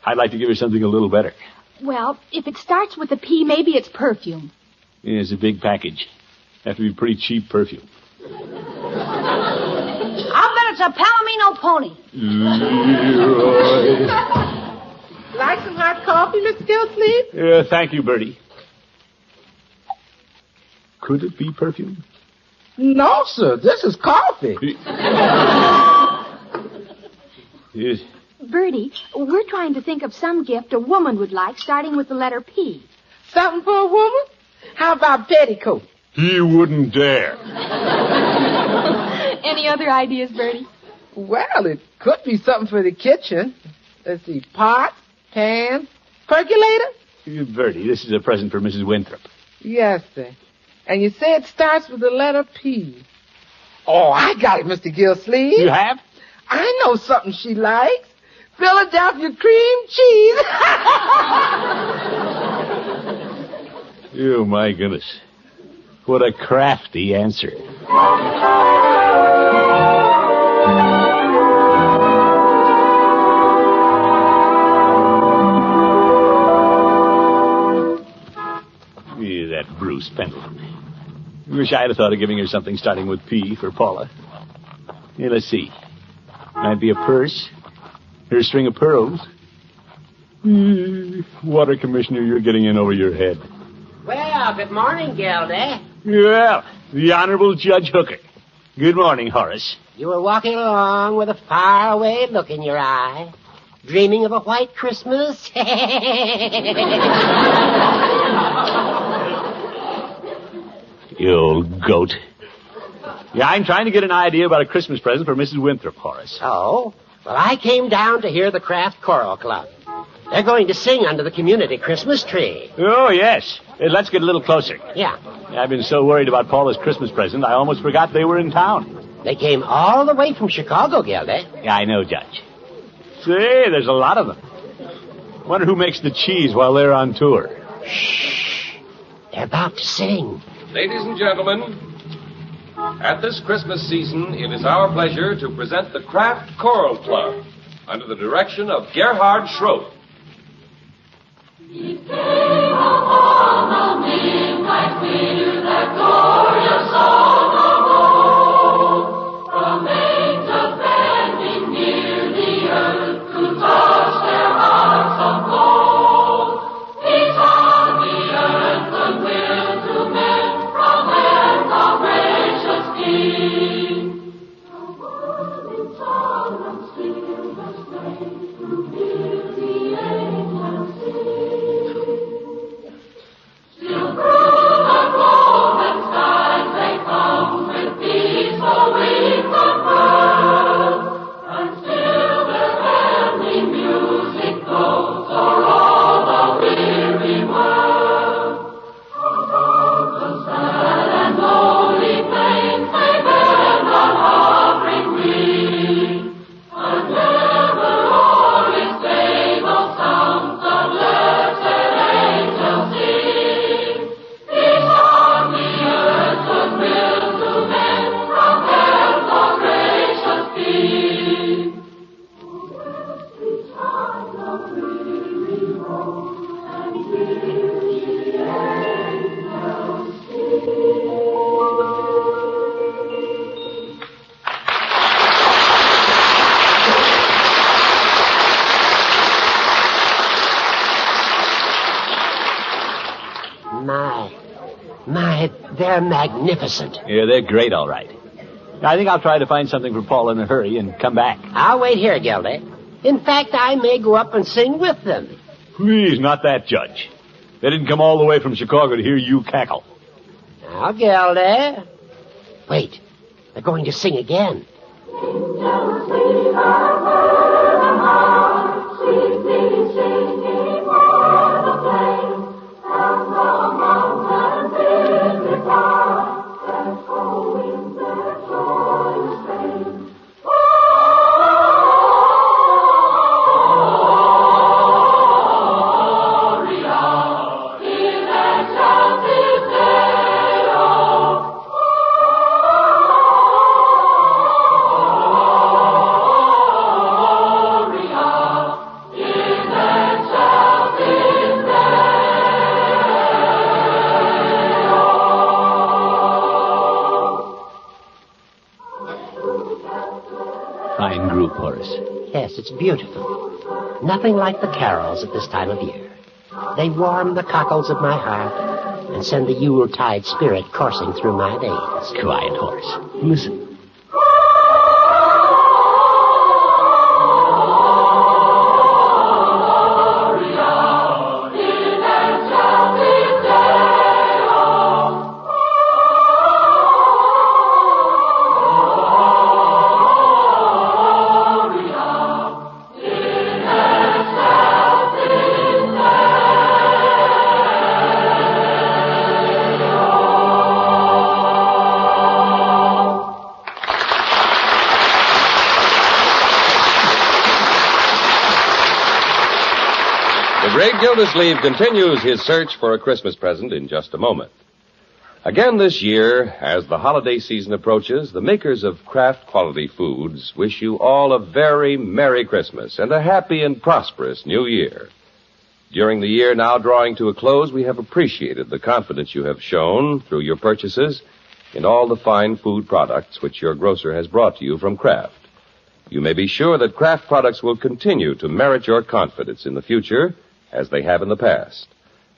I'd like to give her something a little better. Well, if it starts with a P, maybe it's perfume. It's a big package. Have to be pretty cheap perfume. I'll bet it's a Palomino pony. Leroy. Like some hot coffee, Mr. Gildersleeve? Thank you, Bertie. Could it be perfume? No, sir. This is coffee. Yes. Bertie, we're trying to think of some gift a woman would like, starting with the letter P. Something for a woman? How about petticoat? He wouldn't dare. Any other ideas, Bertie? Well, it could be something for the kitchen. Let's see, pot, pan, percolator? Bertie, this is a present for Mrs. Winthrop. Yes, sir. And you say it starts with the letter P. Oh, I got it, Mr. Gildersleeve. You have? I know something she likes. Philadelphia cream cheese. Oh, my goodness. What a crafty answer. That Bruce Pendleton. Wish I'd have thought of giving her something starting with P for Paula. Here, let's see. Might be a purse. Or a string of pearls. Water Commissioner, you're getting in over your head. Well, good morning, Gildy. Well, the Honorable Judge Hooker. Good morning, Horace. You were walking along with a faraway look in your eye, dreaming of a white Christmas. You old goat. Yeah, I'm trying to get an idea about a Christmas present for Mrs. Winthrop, Horace. Oh? Well, I came down to hear the Craft Choral Club. They're going to sing under the community Christmas tree. Oh, yes. Let's get a little closer. Yeah. I've been so worried about Paula's Christmas present, I almost forgot they were in town. They came all the way from Chicago, Gildy. Yeah, I know, Judge. Say, there's a lot of them. Wonder who makes the cheese while they're on tour. Shh. They're about to sing. Ladies and gentlemen, at this Christmas season, it is our pleasure to present the Craft Choral Club under the direction of Gerhard Schroth. My, they're magnificent. Yeah, they're great, all right. I think I'll try to find something for Paul in a hurry and come back. I'll wait here, Gildy. In fact, I may go up and sing with them. Please, not that, Judge. They didn't come all the way from Chicago to hear you cackle. Now, Gildy. Wait, they're going to sing again. Fine group, Horace. Yes, it's beautiful. Nothing like the carols at this time of year. They warm the cockles of my heart and send the Yuletide spirit coursing through my veins. Quiet, Horace. Listen. The great Gildersleeve continues his search for a Christmas present in just a moment. Again this year, as the holiday season approaches, the makers of Kraft Quality Foods wish you all a very Merry Christmas and a happy and prosperous New Year. During the year now drawing to a close, we have appreciated the confidence you have shown through your purchases in all the fine food products which your grocer has brought to you from Kraft. You may be sure that Kraft products will continue to merit your confidence in the future, as they have in the past,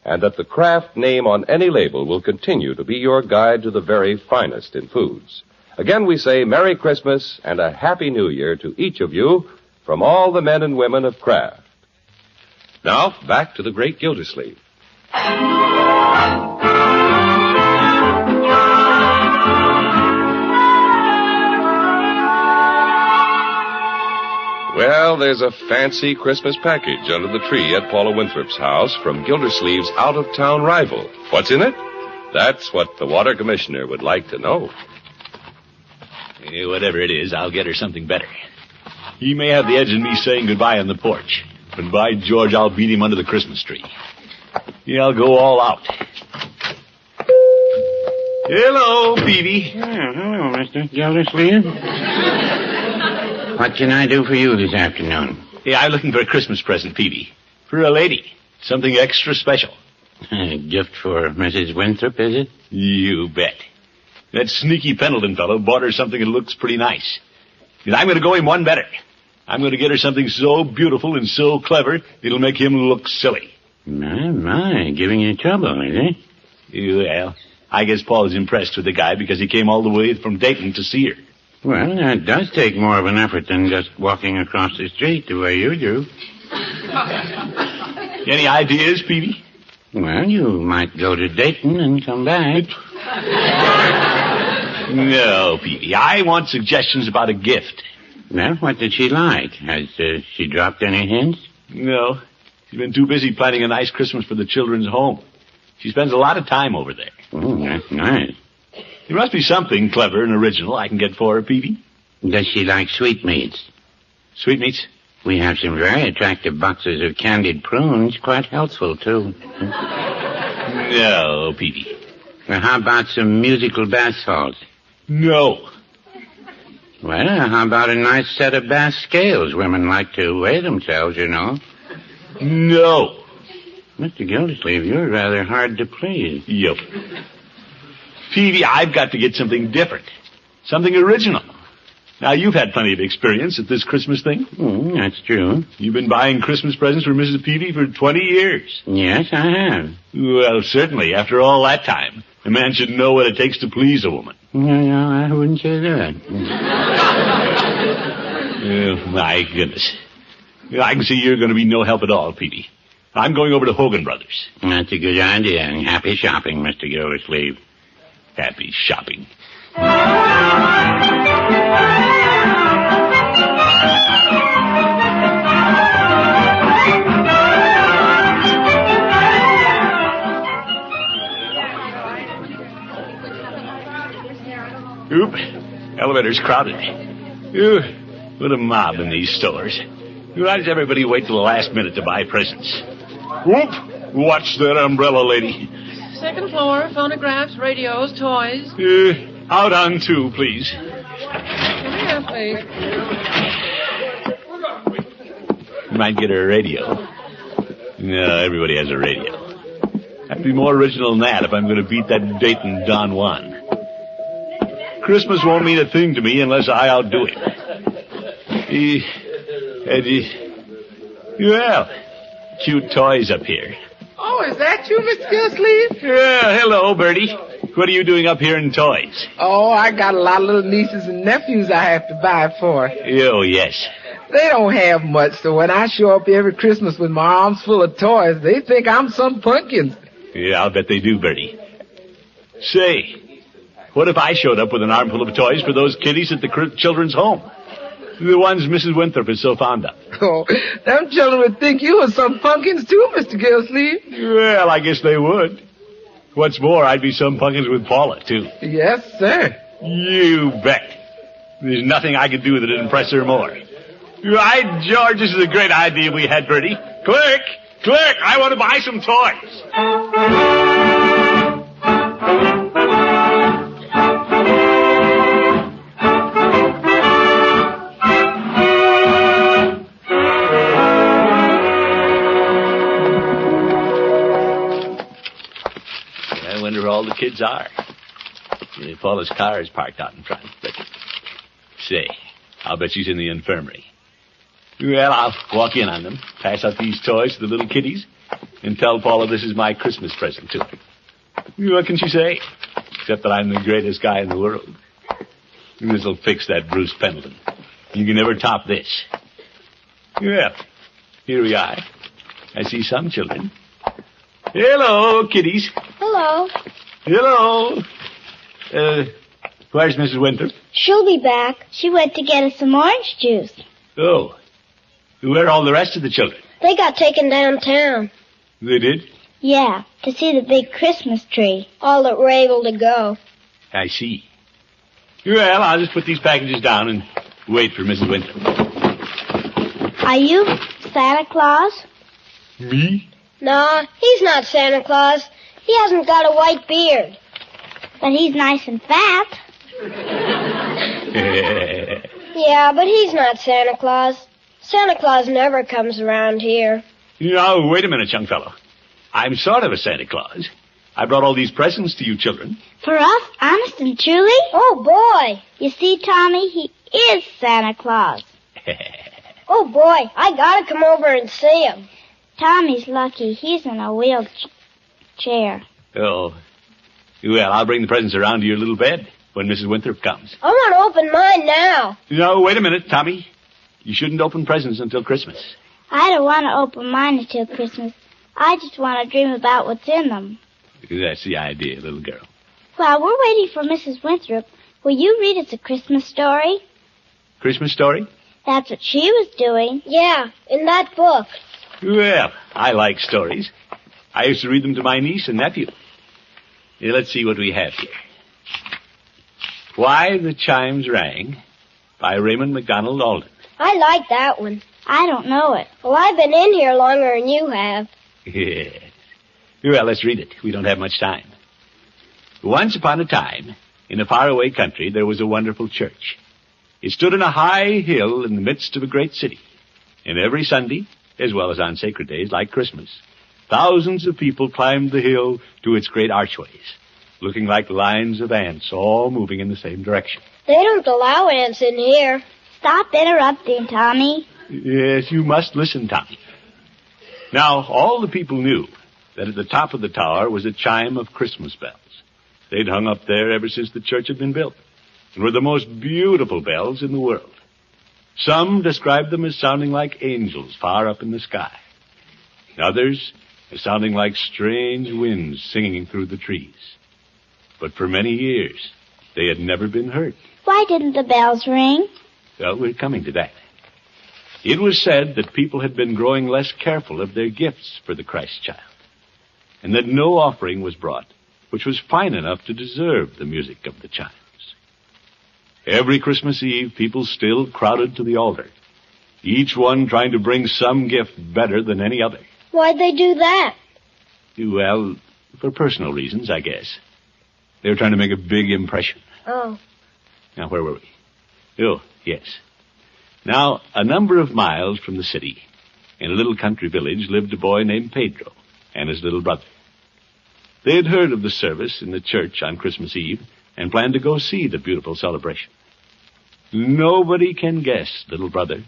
and that the Kraft name on any label will continue to be your guide to the very finest in foods. Again, we say Merry Christmas and a Happy New Year to each of you from all the men and women of Kraft. Now, back to the great Gildersleeve. Well, there's a fancy Christmas package under the tree at Paula Winthrop's house from Gildersleeve's out-of-town rival. What's in it? That's what the water commissioner would like to know. Whatever it is, I'll get her something better. He may have the edge of me saying goodbye on the porch, but by George, I'll beat him under the Christmas tree. Yeah, I'll go all out. Hello, Peavy. Hello, Mr. Gildersleeve. What can I do for you this afternoon? Yeah, I'm looking for a Christmas present, Peavy. For a lady. Something extra special. A gift for Mrs. Winthrop, is it? You bet. That sneaky Pendleton fellow bought her something that looks pretty nice. And I'm going to go him one better. I'm going to get her something so beautiful and so clever, it'll make him look silly. My, giving you trouble, is he? Well, I guess Paul is impressed with the guy because he came all the way from Dayton to see her. Well, that does take more of an effort than just walking across the street the way you do. Any ideas, Peavy? Well, you might go to Dayton and come back. No, Peavy. I want suggestions about a gift. Well, what did she like? Has she dropped any hints? No. She's been too busy planning a nice Christmas for the children's home. She spends a lot of time over there. Oh, that's nice. There must be something clever and original I can get for her, Peavy. Does she like sweetmeats? Sweetmeats? We have some very attractive boxes of candied prunes, quite healthful, too. No, Peavy. Well, how about some musical bass salts? No. Well, how about a nice set of bass scales? Women like to weigh themselves, you know. No. Mr. Gildersleeve, you're rather hard to please. Yep. Peavy, I've got to get something different. Something original. Now, you've had plenty of experience at this Christmas thing. That's true. You've been buying Christmas presents for Mrs. Peavy for 20 years. Yes, I have. Well, certainly, after all that time, a A man should know what it takes to please a woman. No, I wouldn't say that. Oh, my goodness. I can see you're going to be no help at all, Petey. I'm going over to Hogan Brothers. That's a good idea. And happy shopping, Mr. Gildersleeve. Happy shopping. Oop. Elevator's crowded. Ooh, what a mob in these stores. Why does everybody wait till the last minute to buy presents? Whoop! Watch that umbrella, lady. Second floor, phonographs, radios, toys. Out on 2, please. Come here, please. You might get her a radio. No, everybody has a radio. I'd be more original than that if I'm going to beat that Dayton Don Juan. Christmas won't mean a thing to me unless I outdo him. Well, cute toys up here. Oh, is that you, Mr. Gildersleeve? Yeah, hello, Bertie. What are you doing up here in toys? Oh, I got a lot of little nieces and nephews I have to buy for. Oh, yes. They don't have much, so when I show up every Christmas with my arms full of toys, they think I'm some pumpkin. Yeah, I'll bet they do, Bertie. Say, what if I showed up with an armful of toys for those kiddies at the children's home? The ones Mrs. Winthrop is so fond of. Oh, them children would think you were some pumpkins too, Mr. Gildersleeve. Well, I guess they would. What's more, I'd be some pumpkins with Paula, too. Yes, sir. You bet. There's nothing I could do that'd impress her more. Right, George, this is a great idea we had, Bertie. Quick! Quick! I want to buy some toys. I wonder where all the kids are. Paula's car is parked out in front. But, say, I'll bet she's in the infirmary. Well, I'll walk in on them, pass out these toys to the little kiddies, and tell Paula this is my Christmas present to her. What can she say? Except that I'm the greatest guy in the world. And this'll fix that Bruce Pendleton. You can never top this. Well, here we are. I see some children. Hello, kiddies. Hello. Hello. Where's Mrs. Winthrop? She'll be back. She went to get us some orange juice. Oh. Where are all the rest of the children? They got taken downtown. They did? Yeah, to see the big Christmas tree. All that were able to go. I see. Well, I'll just put these packages down and wait for Mrs. Winthrop. Are you Santa Claus? Me? No, he's not Santa Claus. He hasn't got a white beard. But he's nice and fat. Yeah, but he's not Santa Claus. Santa Claus never comes around here. No, wait a minute, young fellow. I'm sort of a Santa Claus. I brought all these presents to you children. For us, honest and truly? Oh, boy. You see, Tommy, he is Santa Claus. Oh, boy, I gotta come over and see him. Tommy's lucky. He's in a wheelchair. Oh. Well, I'll bring the presents around to your little bed when Mrs. Winthrop comes. I want to open mine now. No, wait a minute, Tommy. You shouldn't open presents until Christmas. I don't want to open mine until Christmas. I just want to dream about what's in them. That's the idea, little girl. While we're waiting for Mrs. Winthrop, will you read us a Christmas story? Christmas story? That's what she was doing. Yeah, in that book. Well, I like stories. I used to read them to my niece and nephew. Here, let's see what we have here. Why the Chimes Rang by Raymond MacDonald Alden. I like that one. I don't know it. Well, I've been in here longer than you have. Yes. Well, let's read it. We don't have much time. Once upon a time, in a faraway country, there was a wonderful church. It stood on a high hill in the midst of a great city. And every Sunday, as well as on sacred days like Christmas, thousands of people climbed the hill to its great archways, looking like lines of ants all moving in the same direction. They don't allow ants in here. Stop interrupting, Tommy. Yes, you must listen, Tommy. Now, all the people knew that at the top of the tower was a chime of Christmas bells. They'd hung up there ever since the church had been built, and were the most beautiful bells in the world. Some described them as sounding like angels far up in the sky. Others as sounding like strange winds singing through the trees. But for many years, they had never been heard. Why didn't the bells ring? Well, we're coming to that. It was said that people had been growing less careful of their gifts for the Christ child, and that no offering was brought which was fine enough to deserve the music of the chimes. Every Christmas Eve, people still crowded to the altar, each one trying to bring some gift better than any other. Why'd they do that? Well, for personal reasons, I guess. They were trying to make a big impression. Oh. Now, where were we? Oh, yes. Now, a number of miles from the city, in a little country village, lived a boy named Pedro and his little brother. They had heard of the service in the church on Christmas Eve and planned to go see the beautiful celebration. Nobody can guess, little brother,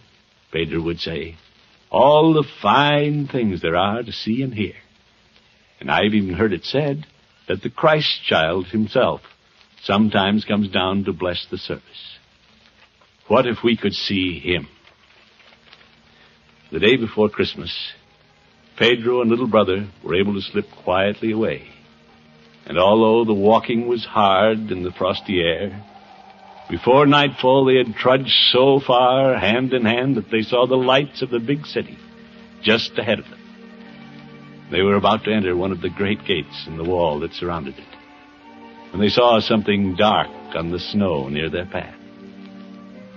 Pedro would say, all the fine things there are to see and hear. And I've even heard it said that the Christ child himself sometimes comes down to bless the service. What if we could see him? The day before Christmas, Pedro and little brother were able to slip quietly away. And although the walking was hard in the frosty air, before nightfall they had trudged so far, hand in hand, that they saw the lights of the big city just ahead of them. They were about to enter one of the great gates in the wall that surrounded it, when they saw something dark on the snow near their path,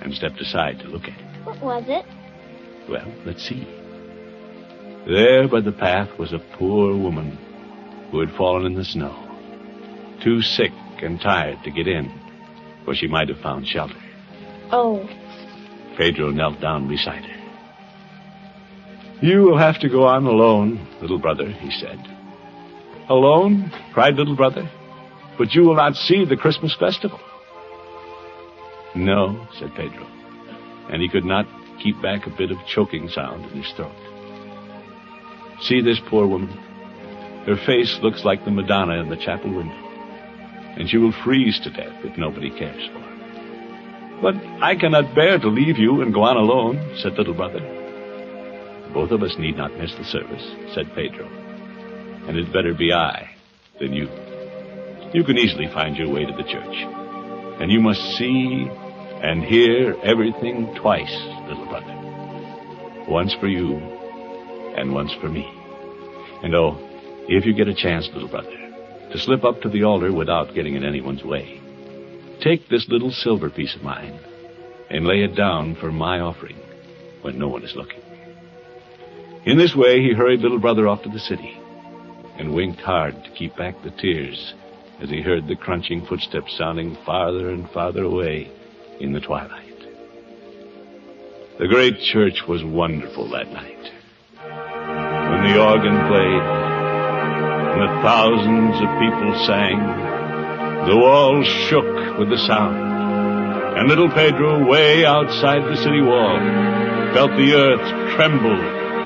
and stepped aside to look at it. What was it? Well, let's see. There by the path was a poor woman who had fallen in the snow, too sick and tired to get in, where she might have found shelter. Oh. Pedro knelt down beside her. You will have to go on alone, little brother, he said. Alone? Cried little brother. But you will not see the Christmas festival. No, said Pedro, and he could not keep back a bit of choking sound in his throat. See this poor woman? Her face looks like the Madonna in the chapel window, and she will freeze to death if nobody cares for her. But I cannot bear to leave you and go on alone, said little brother. Both of us need not miss the service, said Pedro, and it better be I than you. You can easily find your way to the church, and you must see and hear everything twice, little brother. Once for you, and once for me. And oh, if you get a chance, little brother, to slip up to the altar without getting in anyone's way, take this little silver piece of mine and lay it down for my offering when no one is looking. In this way, he hurried little brother off to the city and winked hard to keep back the tears as he heard the crunching footsteps sounding farther and farther away in the twilight. The great church was wonderful that night. When the organ played and the thousands of people sang, the walls shook with the sound, and little Pedro, way outside the city wall, felt the earth tremble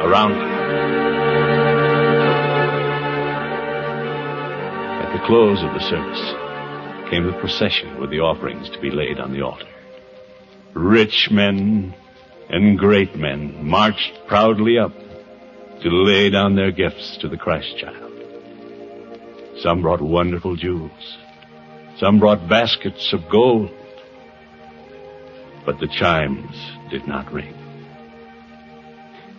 around him. At the close of the service came the procession with the offerings to be laid on the altar. Rich men and great men marched proudly up to lay down their gifts to the Christ child. Some brought wonderful jewels. Some brought baskets of gold. But the chimes did not ring.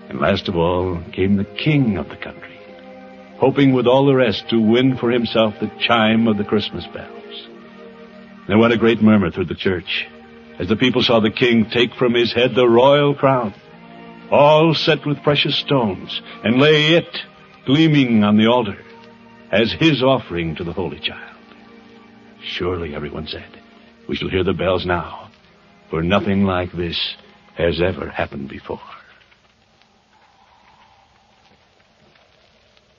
And last of all came the king of the country, hoping with all the rest to win for himself the chime of the Christmas bells. There went a great murmur through the church as the people saw the king take from his head the royal crown, all set with precious stones, and lay it gleaming on the altar as his offering to the Holy Child. Surely, everyone said, we shall hear the bells now, for nothing like this has ever happened before.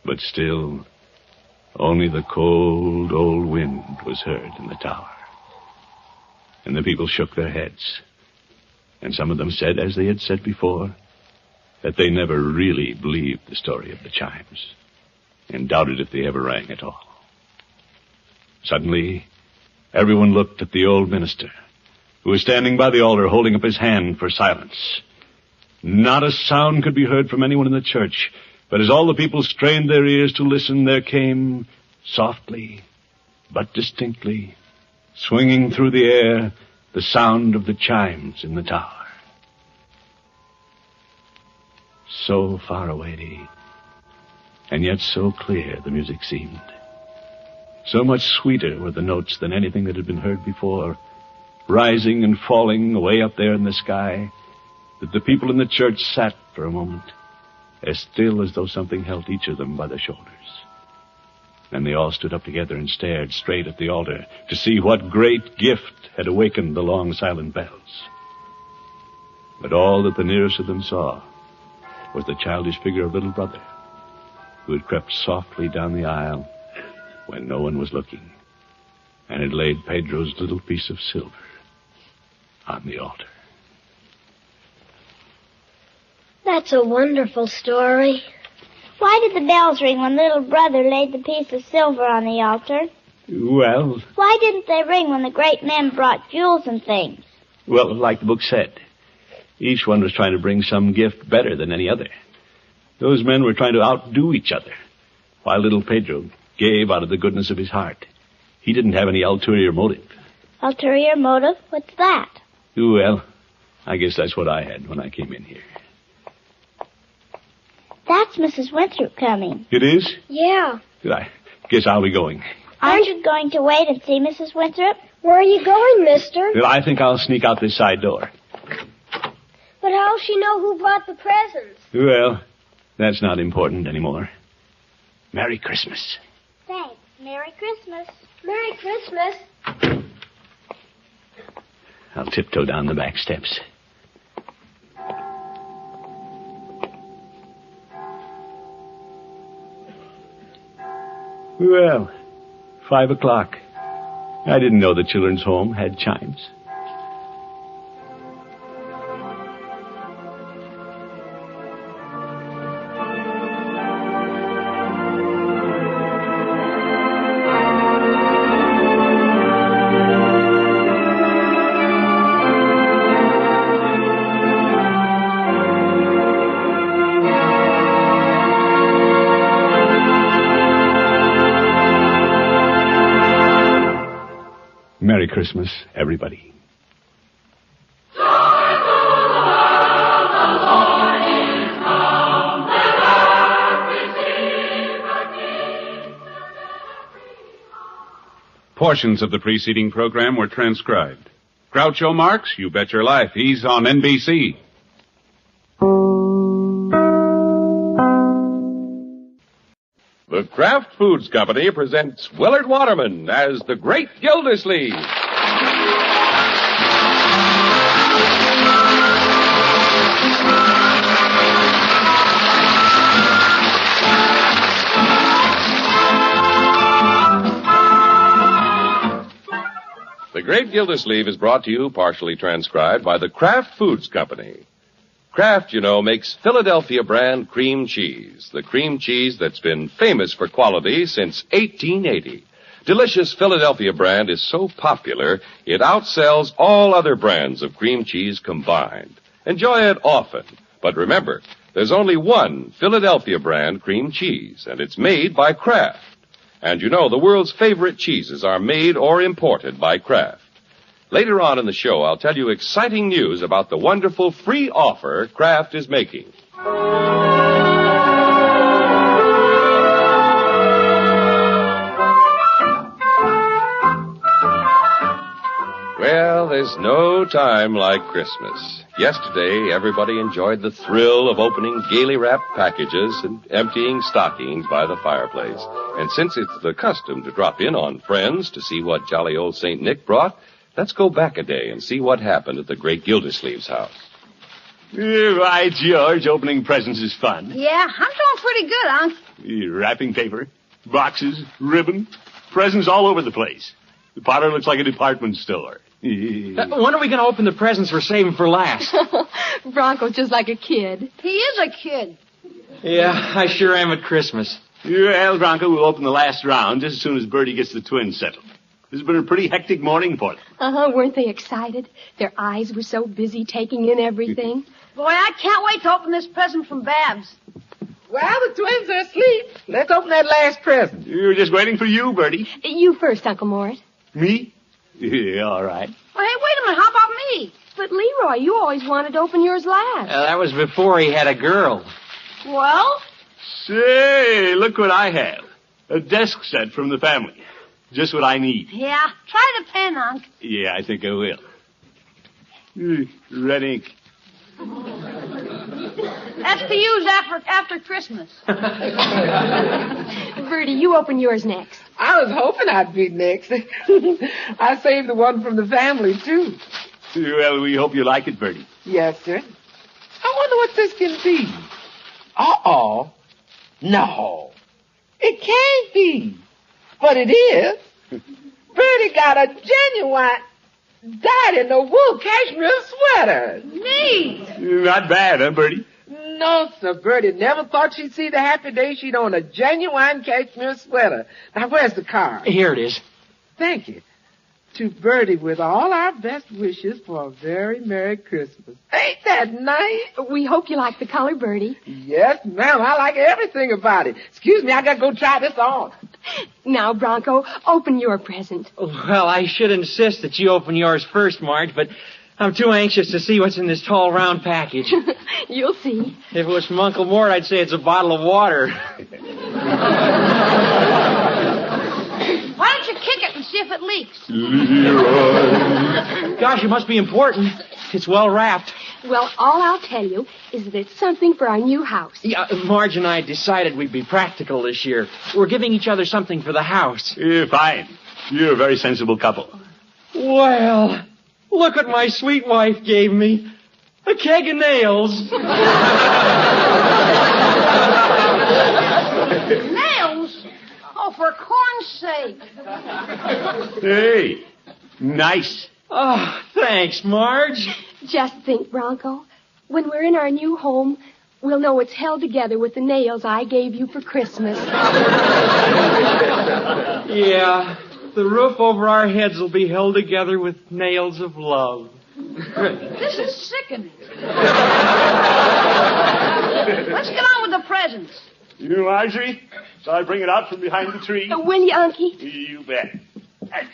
But still, only the cold old wind was heard in the tower. And the people shook their heads. And some of them said, as they had said before, that they never really believed the story of the chimes, and doubted if they ever rang at all. Suddenly, everyone looked at the old minister, who was standing by the altar holding up his hand for silence. Not a sound could be heard from anyone in the church, but as all the people strained their ears to listen, there came, softly but distinctly, swinging through the air, the sound of the chimes in the tower. So far away, and yet so clear the music seemed. So much sweeter were the notes than anything that had been heard before, rising and falling away up there in the sky, that the people in the church sat for a moment, as still as though something held each of them by the shoulders. Then they all stood up together and stared straight at the altar to see what great gift had awakened the long silent bells. But all that the nearest of them saw was the childish figure of little brother, who had crept softly down the aisle when no one was looking, and had laid Pedro's little piece of silver on the altar. That's a wonderful story. Why did the bells ring when little brother laid the piece of silver on the altar? Well, Why didn't they ring when the great men brought jewels and things? like the book said, each one was trying to bring some gift better than any other. Those men were trying to outdo each other, while little Pedro gave out of the goodness of his heart. He didn't have any ulterior motive. Ulterior motive? What's that? Well, I guess that's what I had when I came in here. That's Mrs. Winthrop coming. It is? Yeah. I guess I'll be going. Aren't you going to wait and see Mrs. Winthrop? Where are you going, mister? Well, I think I'll sneak out this side door. But how'll she know who brought the presents? Well, that's not important anymore. Merry Christmas. Thanks. Merry Christmas. Merry Christmas. I'll tiptoe down the back steps. Well, 5 o'clock. I didn't know the children's home had chimes. Merry Christmas, everybody. Portions of the preceding program were transcribed. Groucho Marx, you bet your life, he's on NBC. The Kraft Foods Company presents Willard Waterman as the Great Gildersleeve. The Great Gildersleeve is brought to you, partially transcribed, by the Kraft Foods Company. Kraft, you know, makes Philadelphia brand cream cheese, the cream cheese that's been famous for quality since 1880. Delicious Philadelphia brand is so popular, it outsells all other brands of cream cheese combined. Enjoy it often, but remember, there's only one Philadelphia brand cream cheese, and it's made by Kraft. And you know, the world's favorite cheeses are made or imported by Kraft. Later on in the show, I'll tell you exciting news about the wonderful free offer Kraft is making. Well, there's no time like Christmas. Yesterday, everybody enjoyed the thrill of opening gaily wrapped packages and emptying stockings by the fireplace. And since it's the custom to drop in on friends to see what jolly old St. Nick brought, let's go back a day and see what happened at the great Gildersleeve's house. Why, George, opening presents is fun. Yeah, I'm doing pretty good, Unc. Wrapping paper, boxes, ribbon, presents all over the place. The parlor looks like a department store. When are we going to open the presents we're saving for last? Bronco's just like a kid. He is a kid. Yeah, I sure am at Christmas. Well, Bronco, we'll open the last round just as soon as Bertie gets the twins settled. This has been a pretty hectic morning for them. Weren't they excited? Their eyes were so busy taking in everything. Boy, I can't wait to open this present from Babs. Well, the twins are asleep. Let's open that last present. We were just waiting for you, Bertie. You first, Uncle Mort. Me? Yeah, all right. Well, hey, wait a minute. How about me? But, Leroy, you always wanted to open yours last. That was before he had a girl. Well? Say, look what I have. A desk set from the family. Just what I need. Yeah. Try the pen, Unc. Yeah, I think I will. Red ink. That's to use after Christmas. Bertie, you open yours next. I was hoping I'd be next. I saved the one from the family, too. Well, we hope you like it, Bertie. Yes, sir. I wonder what this can be. Uh-oh. No. It can't be. But it is. Bertie got a genuine dyed-in-the-wool cashmere sweater. Neat. Not bad, huh, Bertie? No, sir. Bertie never thought she'd see the happy day she'd own a genuine cashmere sweater. Now, where's the card? Here it is. Thank you. To Bertie with all our best wishes for a very Merry Christmas. Ain't that nice? We hope you like the color, Bertie. Yes, ma'am. I like everything about it. Excuse me, I gotta go try this on. Now, Bronco, open your present. Well, I should insist that you open yours first, Marge, but I'm too anxious to see what's in this tall, round package. You'll see. If it was from Uncle Mort, I'd say it's a bottle of water. Why don't you kick it and see if it leaks? Leroy. Gosh, it must be important. It's well wrapped. Well, all I'll tell you is that it's something for our new house. Yeah, Marge and I decided we'd be practical this year. We're giving each other something for the house. Fine. You're a very sensible couple. Well, look what my sweet wife gave me. A keg of nails. Nails? Oh, for corn's sake. Hey, nice. Oh, thanks, Marge. Just think, Bronco. When we're in our new home, we'll know it's held together with the nails I gave you for Christmas. Yeah, the roof over our heads will be held together with nails of love. This is sickening. Let's get on with the presents. You, Marjorie? Shall I bring it out from behind the tree? Will you, Unky? You bet. And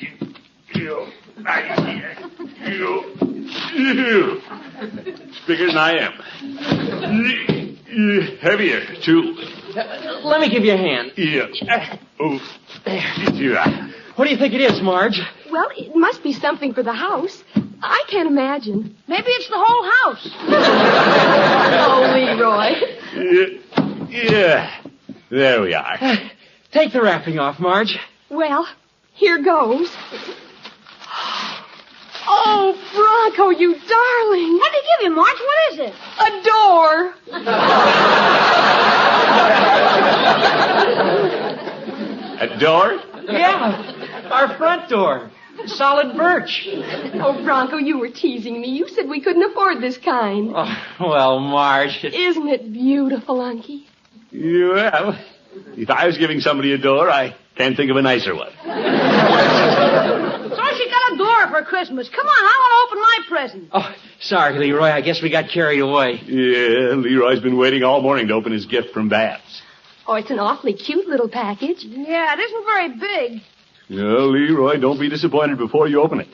you, right here. You. It's bigger than I am. Heavier, too. Let me give you a hand. Yeah. Oh. There. What do you think it is, Marge? Well, it must be something for the house. I can't imagine. Maybe it's the whole house. Oh, Leroy. Yeah. There we are. Take the wrapping off, Marge. Well, here goes. Oh, Bronco, you darling. What did he give you, Marge? What is it? A door. A door? Yeah, our front door. Solid birch. Oh, Bronco, you were teasing me. You said we couldn't afford this kind. Oh, well, Marge. Isn't it beautiful, Unky? Well, if I was giving somebody a door, I can't think of a nicer one. So she got a door for Christmas. Come on, I want to open my present. Oh, sorry, Leroy. I guess we got carried away. Yeah, Leroy's been waiting all morning to open his gift from Babs. Oh, it's an awfully cute little package. Yeah, it isn't very big. No, Leroy, don't be disappointed before you open it.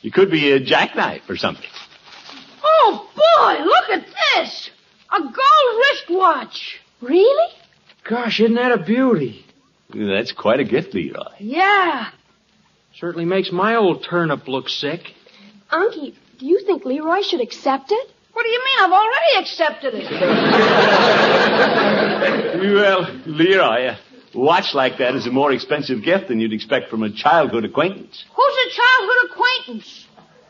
It could be a jackknife or something. Oh, boy, look at this. A gold wristwatch. Really? Gosh, isn't that a beauty? That's quite a gift, Leroy. Yeah. Certainly makes my old turnip look sick. Unky, do you think Leroy should accept it? What do you mean? I've already accepted it. Well, Leroy, a watch like that is a more expensive gift than you'd expect from a childhood acquaintance. Who's a childhood acquaintance?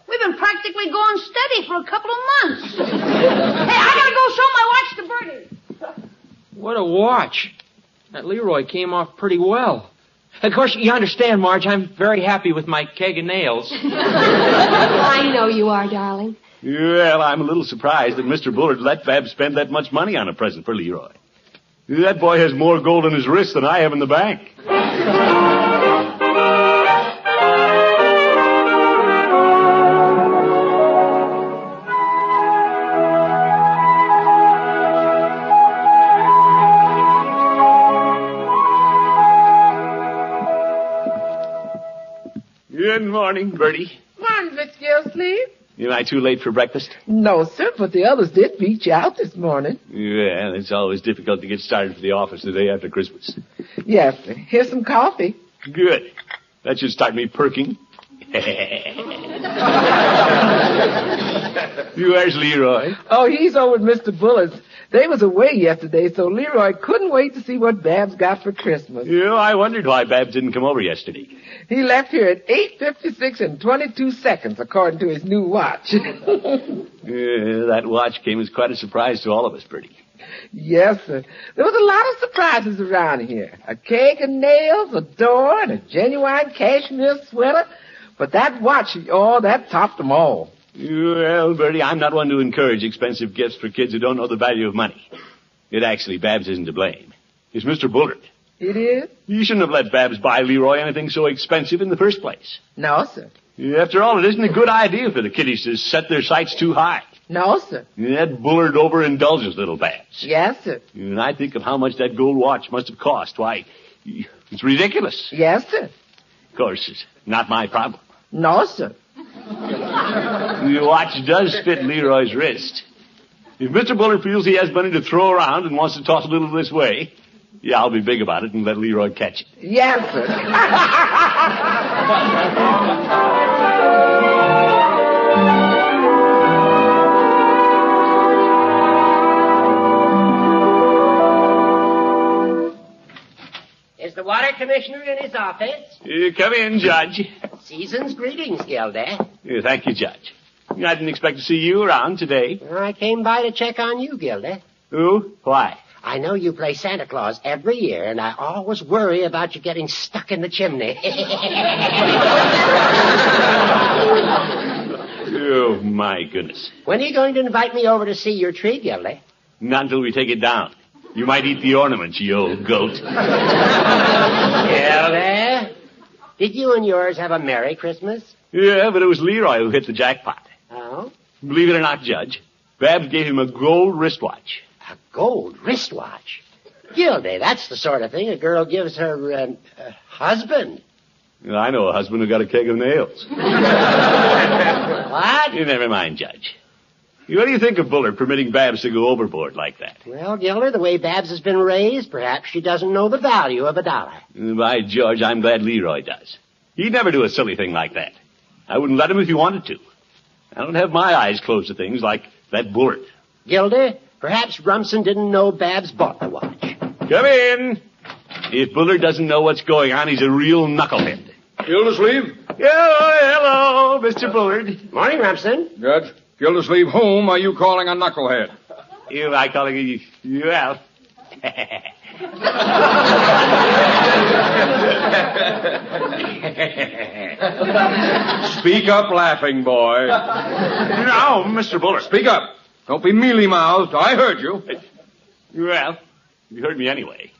We've been practically going steady for a couple of months. Hey, I gotta go show my watch to Bertie. What a watch. That Leroy came off pretty well. Of course, you understand, Marge, I'm very happy with my keg of nails. I know you are, darling. Well, I'm a little surprised that Mr. Bullard let Babs spend that much money on a present for Leroy. That boy has more gold in his wrist than I have in the bank. Good morning, Bertie. Morning, Miss Gildersleeve. Am I too late for breakfast? No, sir, but the others did beat you out this morning. Yeah, it's always difficult to get started for the office the day after Christmas. Yes, sir. Here's some coffee. Good. That should start me perking. Where's Leroy? Oh, he's over at Mr. Bullett's. They was away yesterday, so Leroy couldn't wait to see what Babs got for Christmas. Yeah, I wondered why Babs didn't come over yesterday. He left here at 8:56 and 22 seconds, according to his new watch. That watch came as quite a surprise to all of us, Bertie. Yes, sir. There was a lot of surprises around here. A keg of nails, a door, and a genuine cashmere sweater. But that watch, that topped them all. Well, Bertie, I'm not one to encourage expensive gifts for kids who don't know the value of money. Babs isn't to blame. It's Mr. Bullard. It is? You shouldn't have let Babs buy Leroy anything so expensive in the first place. No, sir. After all, it isn't a good idea for the kiddies to set their sights too high. No, sir. That Bullard overindulges little Babs. Yes, sir. And I think of how much that gold watch must have cost. Why, it's ridiculous. Yes, sir. Of course, it's not my problem. No, sir. The watch does fit Leroy's wrist. If Mr. Bullard feels he has money to throw around and wants to toss a little this way, I'll be big about it and let Leroy catch it. Yes, sir. Is the water commissioner in his office? Come in, Judge. Season's greetings, Gildy. Thank you, Judge. I didn't expect to see you around today. I came by to check on you, Gildy. Oh? Why? I know you play Santa Claus every year, and I always worry about you getting stuck in the chimney. Oh, my goodness. When are you going to invite me over to see your tree, Gildy? Not until we take it down. You might eat the ornaments, you old goat. Gildy, did you and yours have a Merry Christmas? Yeah, but it was Leroy who hit the jackpot. Oh? Believe it or not, Judge, Babs gave him a gold wristwatch. A gold wristwatch? Gildy, that's the sort of thing a girl gives her husband. I know a husband who got a keg of nails. What? Never mind, Judge. What do you think of Bullard permitting Babs to go overboard like that? Well, Gilder, the way Babs has been raised, perhaps she doesn't know the value of a dollar. By George, I'm glad Leroy does. He'd never do a silly thing like that. I wouldn't let him if he wanted to. I don't have my eyes closed to things like that Bullard. Gilder, perhaps Rumson didn't know Babs bought the watch. Come in. If Bullard doesn't know what's going on, he's a real knucklehead. Gildersleeve? Hello, Mr. Bullard. Morning, Rumson. Judge, Gildersleeve, whom are you calling a knucklehead? I calling you out. Speak up, laughing boy. No, Mr. Bullard. Speak up. Don't be mealy-mouthed. I heard you. Well, you heard me anyway.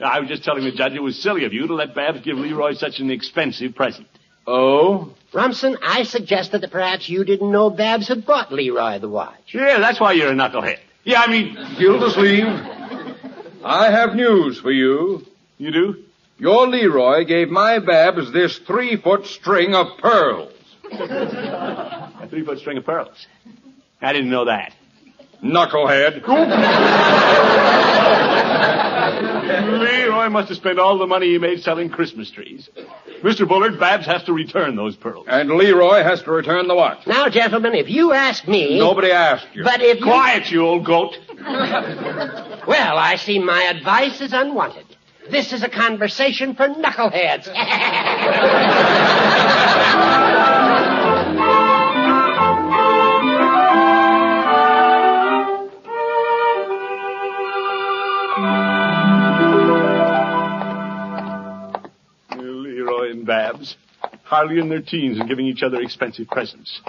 I was just telling the judge it was silly of you to let Babs give Leroy such an expensive present. Oh? Rumson, I suggested that perhaps you didn't know Babs had bought Leroy the watch. Yeah, that's why you're a knucklehead. Yeah, I mean... Gildersleeve, I have news for you. You do? Your Leroy gave my Babs this 3-foot string of pearls. A 3-foot string of pearls? I didn't know that. Knucklehead. Leroy must have spent all the money he made selling Christmas trees. Mr. Bullard, Babs has to return those pearls. And Leroy has to return the watch. Now, gentlemen, if you ask me... Nobody asked you. But if Quiet, you old goat. Well, I see my advice is unwanted. This is a conversation for knuckleheads. Leroy and Babs, hardly in their teens and giving each other expensive presents.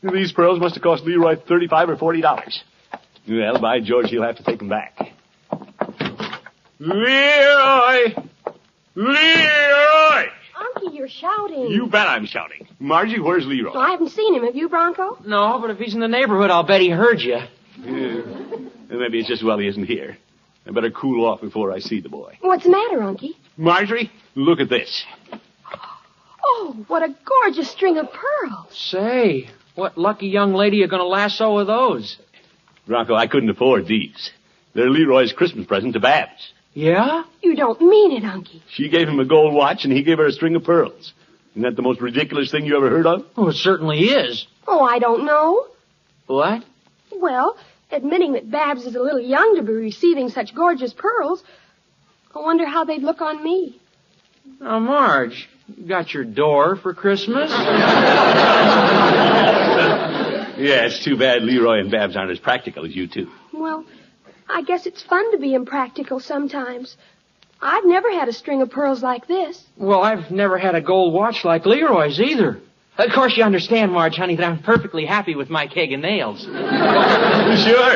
These pearls must have cost Leroy $35 or $40. Well, by George, he'll have to take them back. Leroy! Leroy! Unky, you're shouting. You bet I'm shouting. Margie, where's Leroy? Well, I haven't seen him. Have you, Bronco? No, but if he's in the neighborhood, I'll bet he heard you. Maybe it's just well he isn't here. I better cool off before I see the boy. What's the matter, Unky? Marjorie, look at this. Oh, what a gorgeous string of pearls. Say, what lucky young lady are going to lasso with those? Bronco, I couldn't afford these. They're Leroy's Christmas present to Babs. Yeah? You don't mean it, Unky. She gave him a gold watch, and he gave her a string of pearls. Isn't that the most ridiculous thing you ever heard of? Oh, it certainly is. Oh, I don't know. What? Well, admitting that Babs is a little young to be receiving such gorgeous pearls, I wonder how they'd look on me. Now, Marge, you got your door for Christmas? Yeah, it's too bad Leroy and Babs aren't as practical as you two. Well, I guess it's fun to be impractical sometimes. I've never had a string of pearls like this. Well, I've never had a gold watch like Leroy's either. Of course, you understand, Marge, honey, that I'm perfectly happy with my keg of nails. Sure.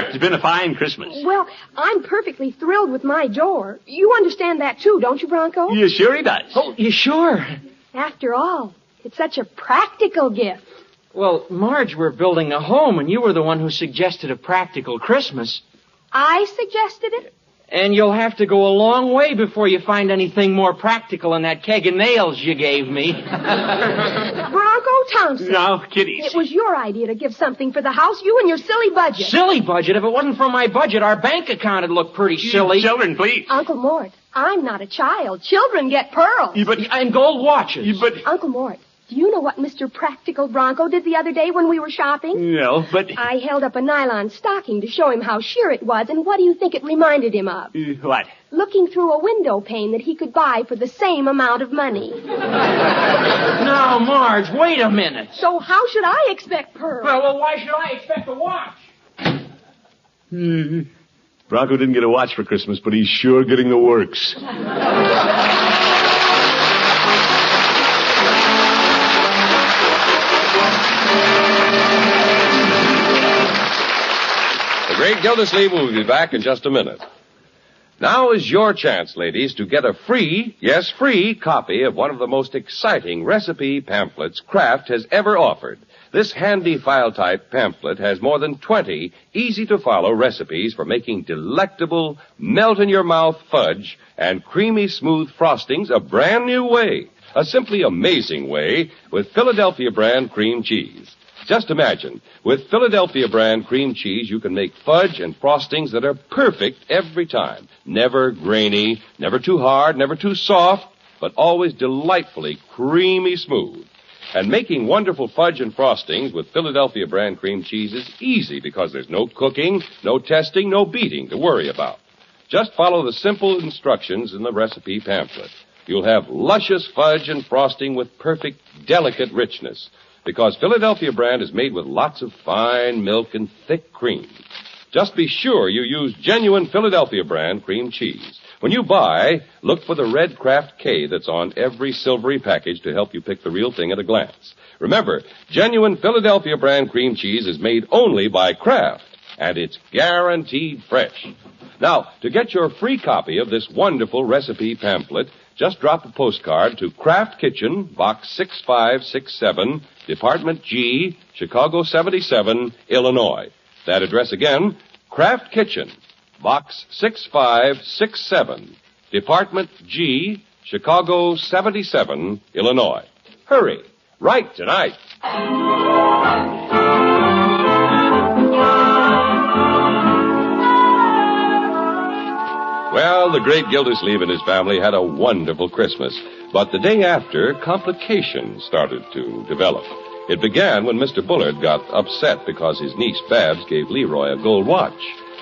It's been a fine Christmas. Well, I'm perfectly thrilled with my door. You understand that, too, don't you, Bronco? Yeah, sure he does. Oh, you sure? After all, it's such a practical gift. Well, Marge, we're building a home, and you were the one who suggested a practical Christmas. I suggested it? And you'll have to go a long way before you find anything more practical than that keg of nails you gave me. Bronco Thompson. No, kiddies. It was your idea to give something for the house, you and your silly budget. Silly budget? If it wasn't for my budget, our bank account would look pretty silly. Children, please. Uncle Mort, I'm not a child. Children get pearls. And gold watches. Uncle Mort, do you know what Mr. Practical Bronco did the other day when we were shopping? No, but... I held up a nylon stocking to show him how sheer it was, and what do you think it reminded him of? What? Looking through a window pane that he could buy for the same amount of money. Now, Marge, wait a minute. So how should I expect pearls? Well, why should I expect a watch? Bronco didn't get a watch for Christmas, but he's sure getting the works. The great Gildersleeve will be back in just a minute. Now is your chance, ladies, to get a free, yes, free copy of one of the most exciting recipe pamphlets Kraft has ever offered. This handy file-type pamphlet has more than 20 easy-to-follow recipes for making delectable, melt-in-your-mouth fudge and creamy smooth frostings a brand new way. A simply amazing way with Philadelphia brand cream cheese. Just imagine, with Philadelphia brand cream cheese, you can make fudge and frostings that are perfect every time. Never grainy, never too hard, never too soft, but always delightfully creamy smooth. And making wonderful fudge and frostings with Philadelphia brand cream cheese is easy because there's no cooking, no testing, no beating to worry about. Just follow the simple instructions in the recipe pamphlet. You'll have luscious fudge and frosting with perfect, delicate richness. Because Philadelphia brand is made with lots of fine milk and thick cream. Just be sure you use genuine Philadelphia brand cream cheese. When you buy, look for the red Kraft K that's on every silvery package to help you pick the real thing at a glance. Remember, genuine Philadelphia brand cream cheese is made only by Kraft, and it's guaranteed fresh. Now, to get your free copy of this wonderful recipe pamphlet, just drop a postcard to Kraft Kitchen, Box 6567, Department G, Chicago 77, Illinois. That address again, Kraft Kitchen, Box 6567, Department G, Chicago 77, Illinois. Hurry, write tonight. Well, the great Gildersleeve and his family had a wonderful Christmas. But the day after, complications started to develop. It began when Mr. Bullard got upset because his niece Babs gave Leroy a gold watch.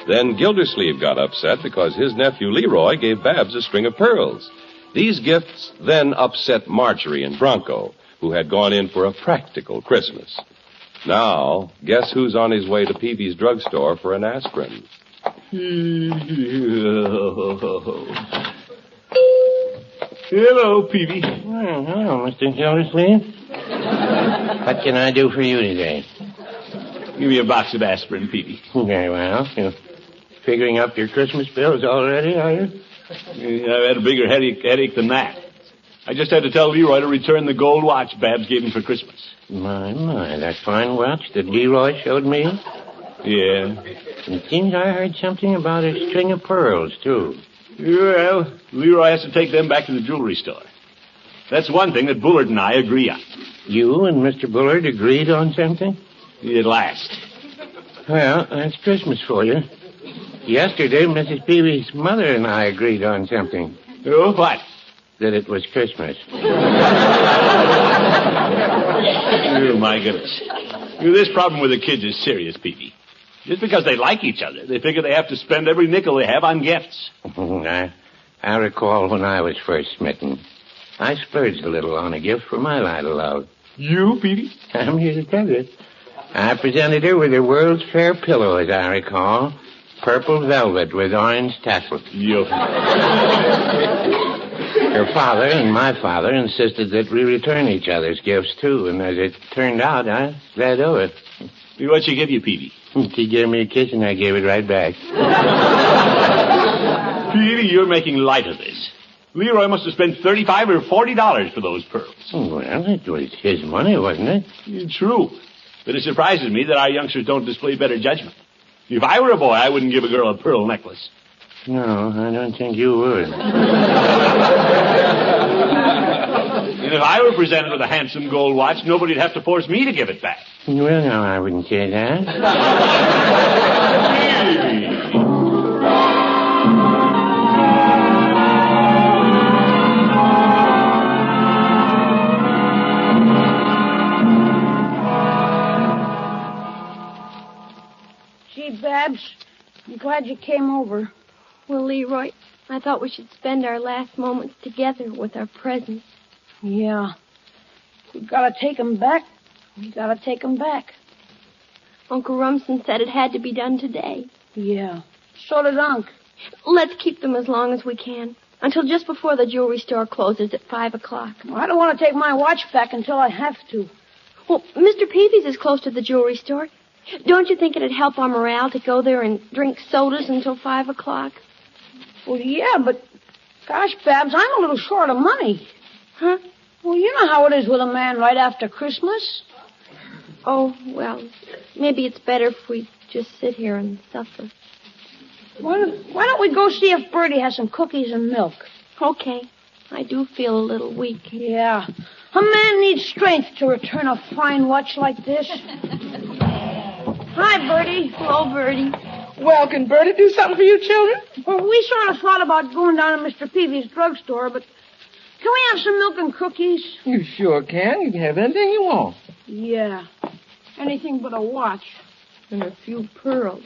Then Gildersleeve got upset because his nephew Leroy gave Babs a string of pearls. These gifts then upset Marjorie and Bronco, who had gone in for a practical Christmas. Now, guess who's on his way to Peavy's drugstore for an aspirin? Hello, Peavy. Oh, hello, Mr. Gildersleeve. What can I do for you today? Give me a box of aspirin, Peavy. Very well. You're figuring up your Christmas bills already, are you? I've had a bigger headache than that. I just had to tell Leroy to return the gold watch Babs gave him for Christmas. My, that fine watch that Leroy showed me? Yeah. It seems I heard something about a string of pearls, too. Well, Leroy has to take them back to the jewelry store. That's one thing that Bullard and I agree on. You and Mr. Bullard agreed on something? At last. Well, that's Christmas for you. Yesterday, Mrs. Peavy's mother and I agreed on something. Oh, what? That it was Christmas. Oh, my goodness. This problem with the kids is serious, Peavy. Just because they like each other, they figure they have to spend every nickel they have on gifts. I recall when I was first smitten. I splurged a little on a gift for my light of love. You, Peavy? I'm here to tell you. I presented her with a World's Fair pillow, as I recall. Purple velvet with orange tassel. Her father and my father insisted that we return each other's gifts, too, and as it turned out, I let over it. What'd she give you, Peavy? She gave me a kiss, and I gave it right back. Peavy, you're making light of this. Leroy must have spent $35 or $40 for those pearls. Well, it was his money, wasn't it? True. But it surprises me that our youngsters don't display better judgment. If I were a boy, I wouldn't give a girl a pearl necklace. No, I don't think you would. And if I were presented with a handsome gold watch, nobody'd have to force me to give it back. Well, no, I wouldn't say that. Gee, Babs, I'm glad you came over. Well, Leroy, I thought we should spend our last moments together with our presents. Yeah. We gotta take 'em back. We gotta take 'em back. Uncle Rumson said it had to be done today. Yeah. So did Unc. Let's keep them as long as we can. Until just before the jewelry store closes at 5 o'clock. Well, I don't want to take my watch back until I have to. Well, Mr. Peavy's is close to the jewelry store. Don't you think it'd help our morale to go there and drink sodas until 5 o'clock? Well, yeah, but gosh, Babs, I'm a little short of money. Huh? Well, you know how it is with a man right after Christmas. Oh, well, maybe it's better if we just sit here and suffer. Why don't we go see if Bertie has some cookies and milk? Okay. I do feel a little weak. Yeah. A man needs strength to return a fine watch like this. Hi, Bertie. Hello, Bertie. Well, can Bertie do something for you children? Well, we sort of thought about going down to Mr. Peavy's drugstore, but can we have some milk and cookies? You sure can. You can have anything you want. Yeah. Anything but a watch. And a few pearls.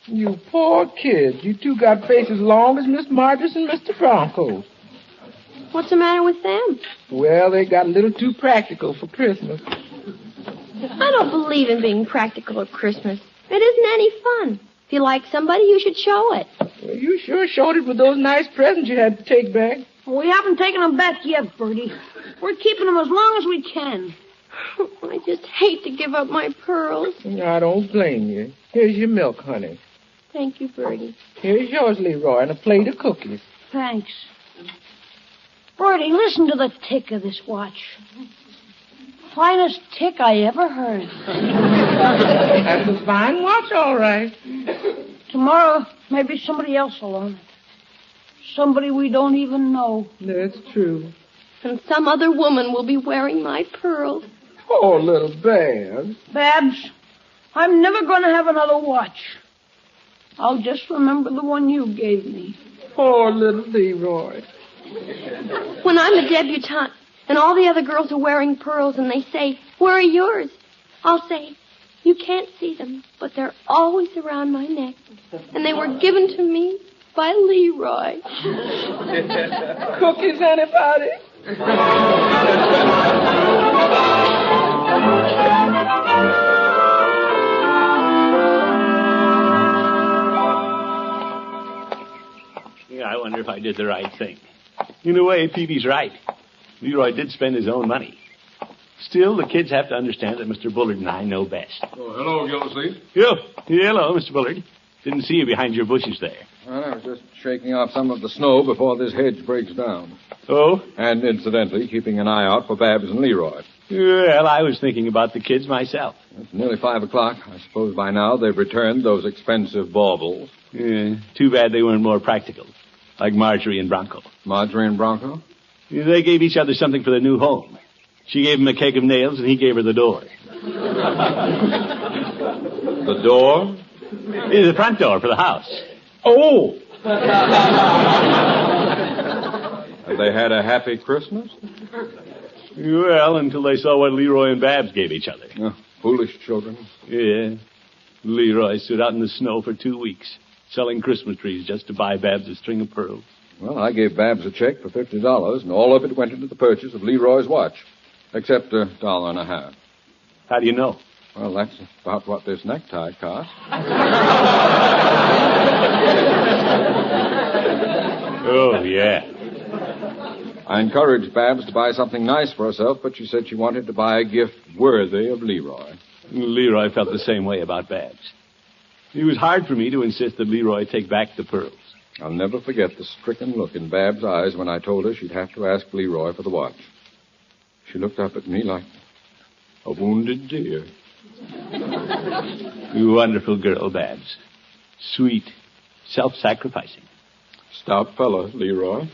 You poor kids. You two got faces long as Miss Marjorie and Mr. Bronco. What's the matter with them? Well, they got a little too practical for Christmas. I don't believe in being practical at Christmas. It isn't any fun. If you like somebody, you should show it. Well, you sure showed it with those nice presents you had to take back. Well, we haven't taken them back yet, Bertie. We're keeping them as long as we can. I just hate to give up my pearls. I don't blame you. Here's your milk, honey. Thank you, Bertie. Here's yours, Leroy, and a plate of cookies. Thanks. Bertie, listen to the tick of this watch. Finest tick I ever heard. That's a fine watch, all right. Tomorrow, maybe somebody else will own it. Somebody we don't even know. That's true. And some other woman will be wearing my pearls. Oh, little Babs. Babs, I'm never going to have another watch. I'll just remember the one you gave me. Poor little Leroy. When I'm a debutante and all the other girls are wearing pearls and they say, "Where are yours?" I'll say, "You can't see them, but they're always around my neck. And they were given to me by Leroy." Cookies, anybody? I wonder if I did the right thing. In a way, Peavy's right. Leroy did spend his own money. Still, the kids have to understand that Mr. Bullard and I know best. Oh, hello, Gildersleeve. Hello, Mr. Bullard. Didn't see you behind your bushes there. Well, I was just shaking off some of the snow before this hedge breaks down. Oh? And incidentally, keeping an eye out for Babs and Leroy. Well, I was thinking about the kids myself. It's nearly 5 o'clock. I suppose by now they've returned those expensive baubles. Yeah, too bad they weren't more practical, like Marjorie and Bronco. Marjorie and Bronco? Yeah, they gave each other something for their new home. She gave him a keg of nails, and he gave her the door. The door? Yeah, the front door for the house. Oh! Have they had a happy Christmas? Well, until they saw what Leroy and Babs gave each other. Oh, foolish children. Yeah. Leroy stood out in the snow for 2 weeks, selling Christmas trees just to buy Babs a string of pearls. Well, I gave Babs a check for $50, and all of it went into the purchase of Leroy's watch, except $1.50. How do you know? Well, that's about what this necktie cost. Oh, yeah. I encouraged Babs to buy something nice for herself, but she said she wanted to buy a gift worthy of Leroy. Leroy felt the same way about Babs. It was hard for me to insist that Leroy take back the pearls. I'll never forget the stricken look in Babs' eyes when I told her she'd have to ask Leroy for the watch. She looked up at me like a wounded deer. You wonderful girl, Babs. Sweet, self-sacrificing. Stout fella, Leroy.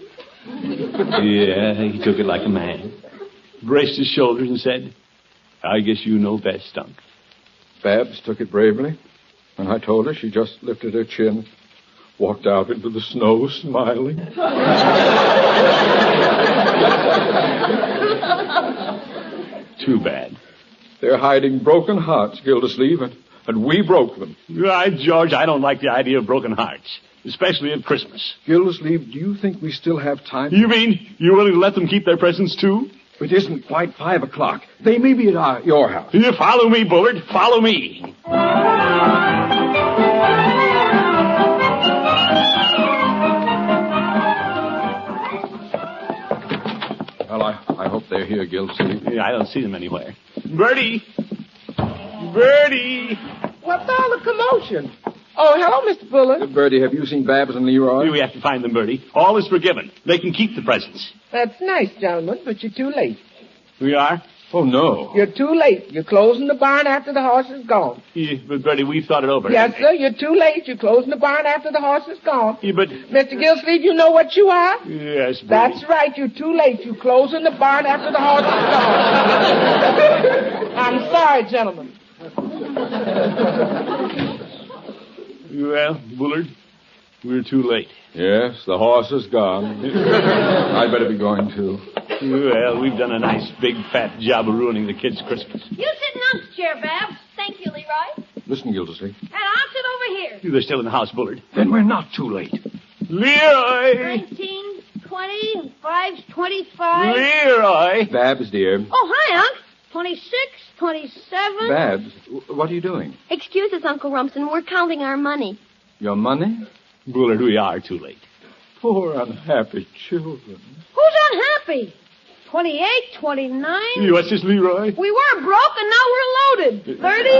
Yeah, he took it like a man. Braced his shoulders and said, I guess you know best, Unc. Babs took it bravely. When I told her, she just lifted her chin, walked out into the snow, smiling. Too bad. They're hiding broken hearts, Gildersleeve, and we broke them. Right, George, I don't like the idea of broken hearts, especially at Christmas. Gildersleeve, do you think we still have time? You mean you're willing to let them keep their presents, too? It isn't quite 5 o'clock. They may be at your house. You follow me, Bullard. Follow me. Well, I hope they're here, Gildersleeve. Yeah, I don't see them anywhere. Bertie! Bertie! What's all the commotion? Oh, hello, Mr. Bullard. Bertie, have you seen Babs and Leroy? We have to find them, Bertie. All is forgiven. They can keep the presents. That's nice, gentlemen, but you're too late. We are? Oh, no. You're too late. You're closing the barn after the horse is gone. Yeah, but, Bertie, we've thought it over. Yes, sir, you're too late. You're closing the barn after the horse is gone. Yeah, but... Mr. Gildersleeve, you know what you are? Yes, Bertie. That's right. You're too late. You're closing the barn after the horse is gone. I'm sorry, gentlemen. Well, Bullard, we're too late. Yes, the horse is gone. I'd better be going, too. Well, we've done a nice, big, fat job of ruining the kids' Christmas. You sit in Unc's chair, Babs. Thank you, Leroy. Listen, Gildersleeve. And I'll sit over here. They're still in the house, Bullard. Then we're not too late. Leroy! 19, 20, and 5's 25. Leroy! Babs, dear. Oh, hi, Unc. 26, 27. Babs, what are you doing? Excuse us, Uncle Rumson. We're counting our money. Your money? Bullard, we are too late. Poor unhappy children. Who's unhappy? 28, 29. What's this, Leroy? We were broke, and now we're loaded. 30,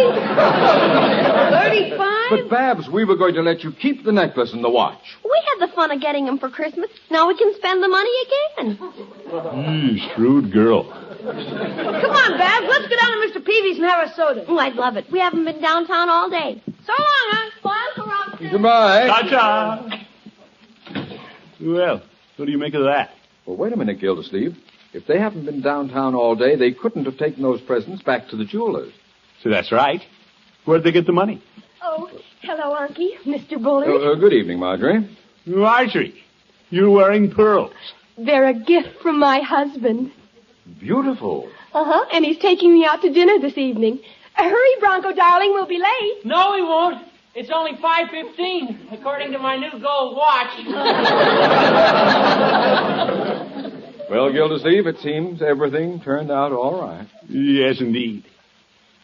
35. But, Babs, we were going to let you keep the necklace and the watch. We had the fun of getting them for Christmas. Now we can spend the money again. Shrewd girl. Come on, Babs. Let's go down to Mr. Peavy's and have a soda. Oh, I'd love it. We haven't been downtown all day. So long, Unc. Bye, Uncle Robinson. Goodbye. Ta-ta. Well, what do you make of that? Well, wait a minute, Gildersleeve. If they haven't been downtown all day, they couldn't have taken those presents back to the jeweler's. So that's right. Where'd they get the money? Oh, hello, Unky. Mr. Bullard. Good evening, Marjorie. Marjorie, you're wearing pearls. They're a gift from my husband. Beautiful. Uh-huh, and he's taking me out to dinner this evening. Hurry, Bronco, darling, we'll be late. No, he won't. It's only 5:15, according to my new gold watch. Well, Gildersleeve, it seems everything turned out all right. Yes, indeed.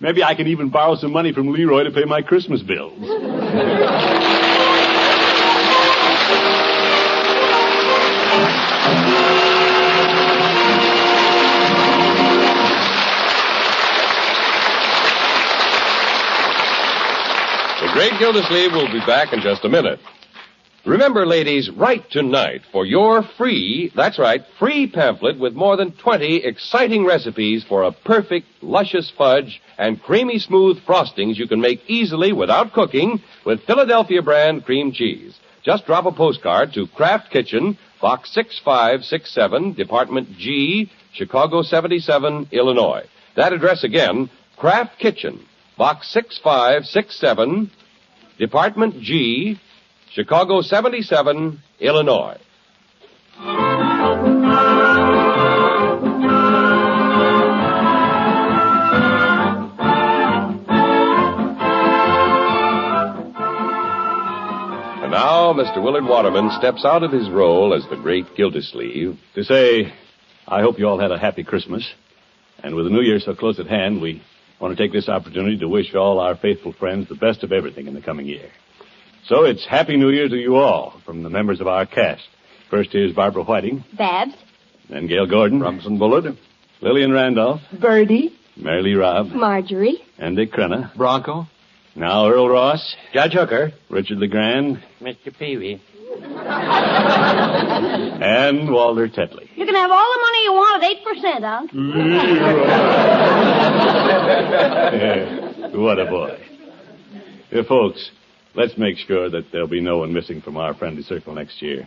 Maybe I can even borrow some money from Leroy to pay my Christmas bills. The great Gildersleeve will be back in just a minute. Remember, ladies, write tonight for your free pamphlet with more than 20 exciting recipes for a perfect, luscious fudge and creamy smooth frostings you can make easily without cooking with Philadelphia brand cream cheese. Just drop a postcard to Kraft Kitchen, Box 6567, Department G, Chicago 77, Illinois. That address again, Kraft Kitchen, Box 6567, Department G, Chicago 77, Illinois. And now, Mr. Willard Waterman steps out of his role as the great Gildersleeve to say, I hope you all had a happy Christmas. And with the New Year so close at hand, we want to take this opportunity to wish all our faithful friends the best of everything in the coming year. So it's Happy New Year to you all from the members of our cast. First here's Barbara Whiting. Babs. Then Gail Gordon. Robinson Bullard. Lillian Randolph. Birdie. Mary Lee Robb. Marjorie. And Dick Crenna. Bronco. Now Earl Ross. Judge Hooker. Richard LeGrand. Mr. Peavy. And Walter Tetley. You can have all the money you want at 8%, huh? What a boy. Here, folks, let's make sure that there'll be no one missing from our friendly circle next year.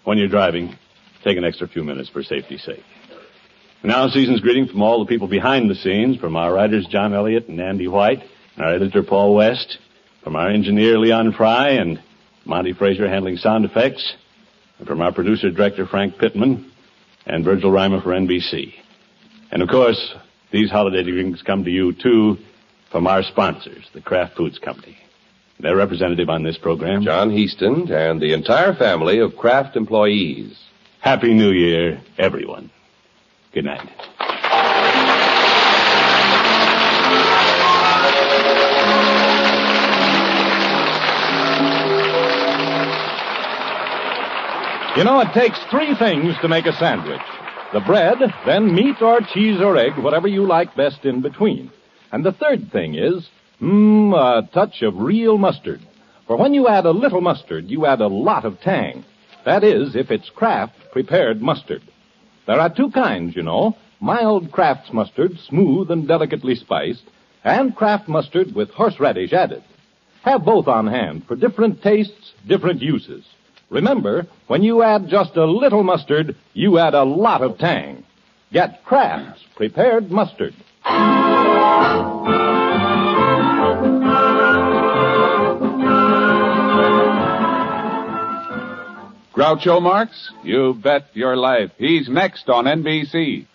When you're driving, take an extra few minutes for safety's sake. Now, season's greeting from all the people behind the scenes, from our writers John Elliott and Andy White, and our editor Paul West, from our engineer Leon Fry and Monty Frazier handling sound effects, and from our producer-director Frank Pittman and Virgil Reimer for NBC. And, of course, these holiday greetings come to you, too, from our sponsors, the Kraft Foods Company. Their representative on this program, John Heaston, and the entire family of Kraft employees. Happy New Year, everyone. Good night. You know, it takes three things to make a sandwich. The bread, then meat or cheese or egg, whatever you like best in between. And the third thing is, a touch of real mustard. For when you add a little mustard, you add a lot of tang. That is, if it's Kraft prepared mustard. There are two kinds, you know. Mild Kraft's mustard, smooth and delicately spiced, and Kraft mustard with horseradish added. Have both on hand for different tastes, different uses. Remember, when you add just a little mustard, you add a lot of tang. Get Kraft's prepared mustard. Groucho Marx? You bet your life. He's next on NBC.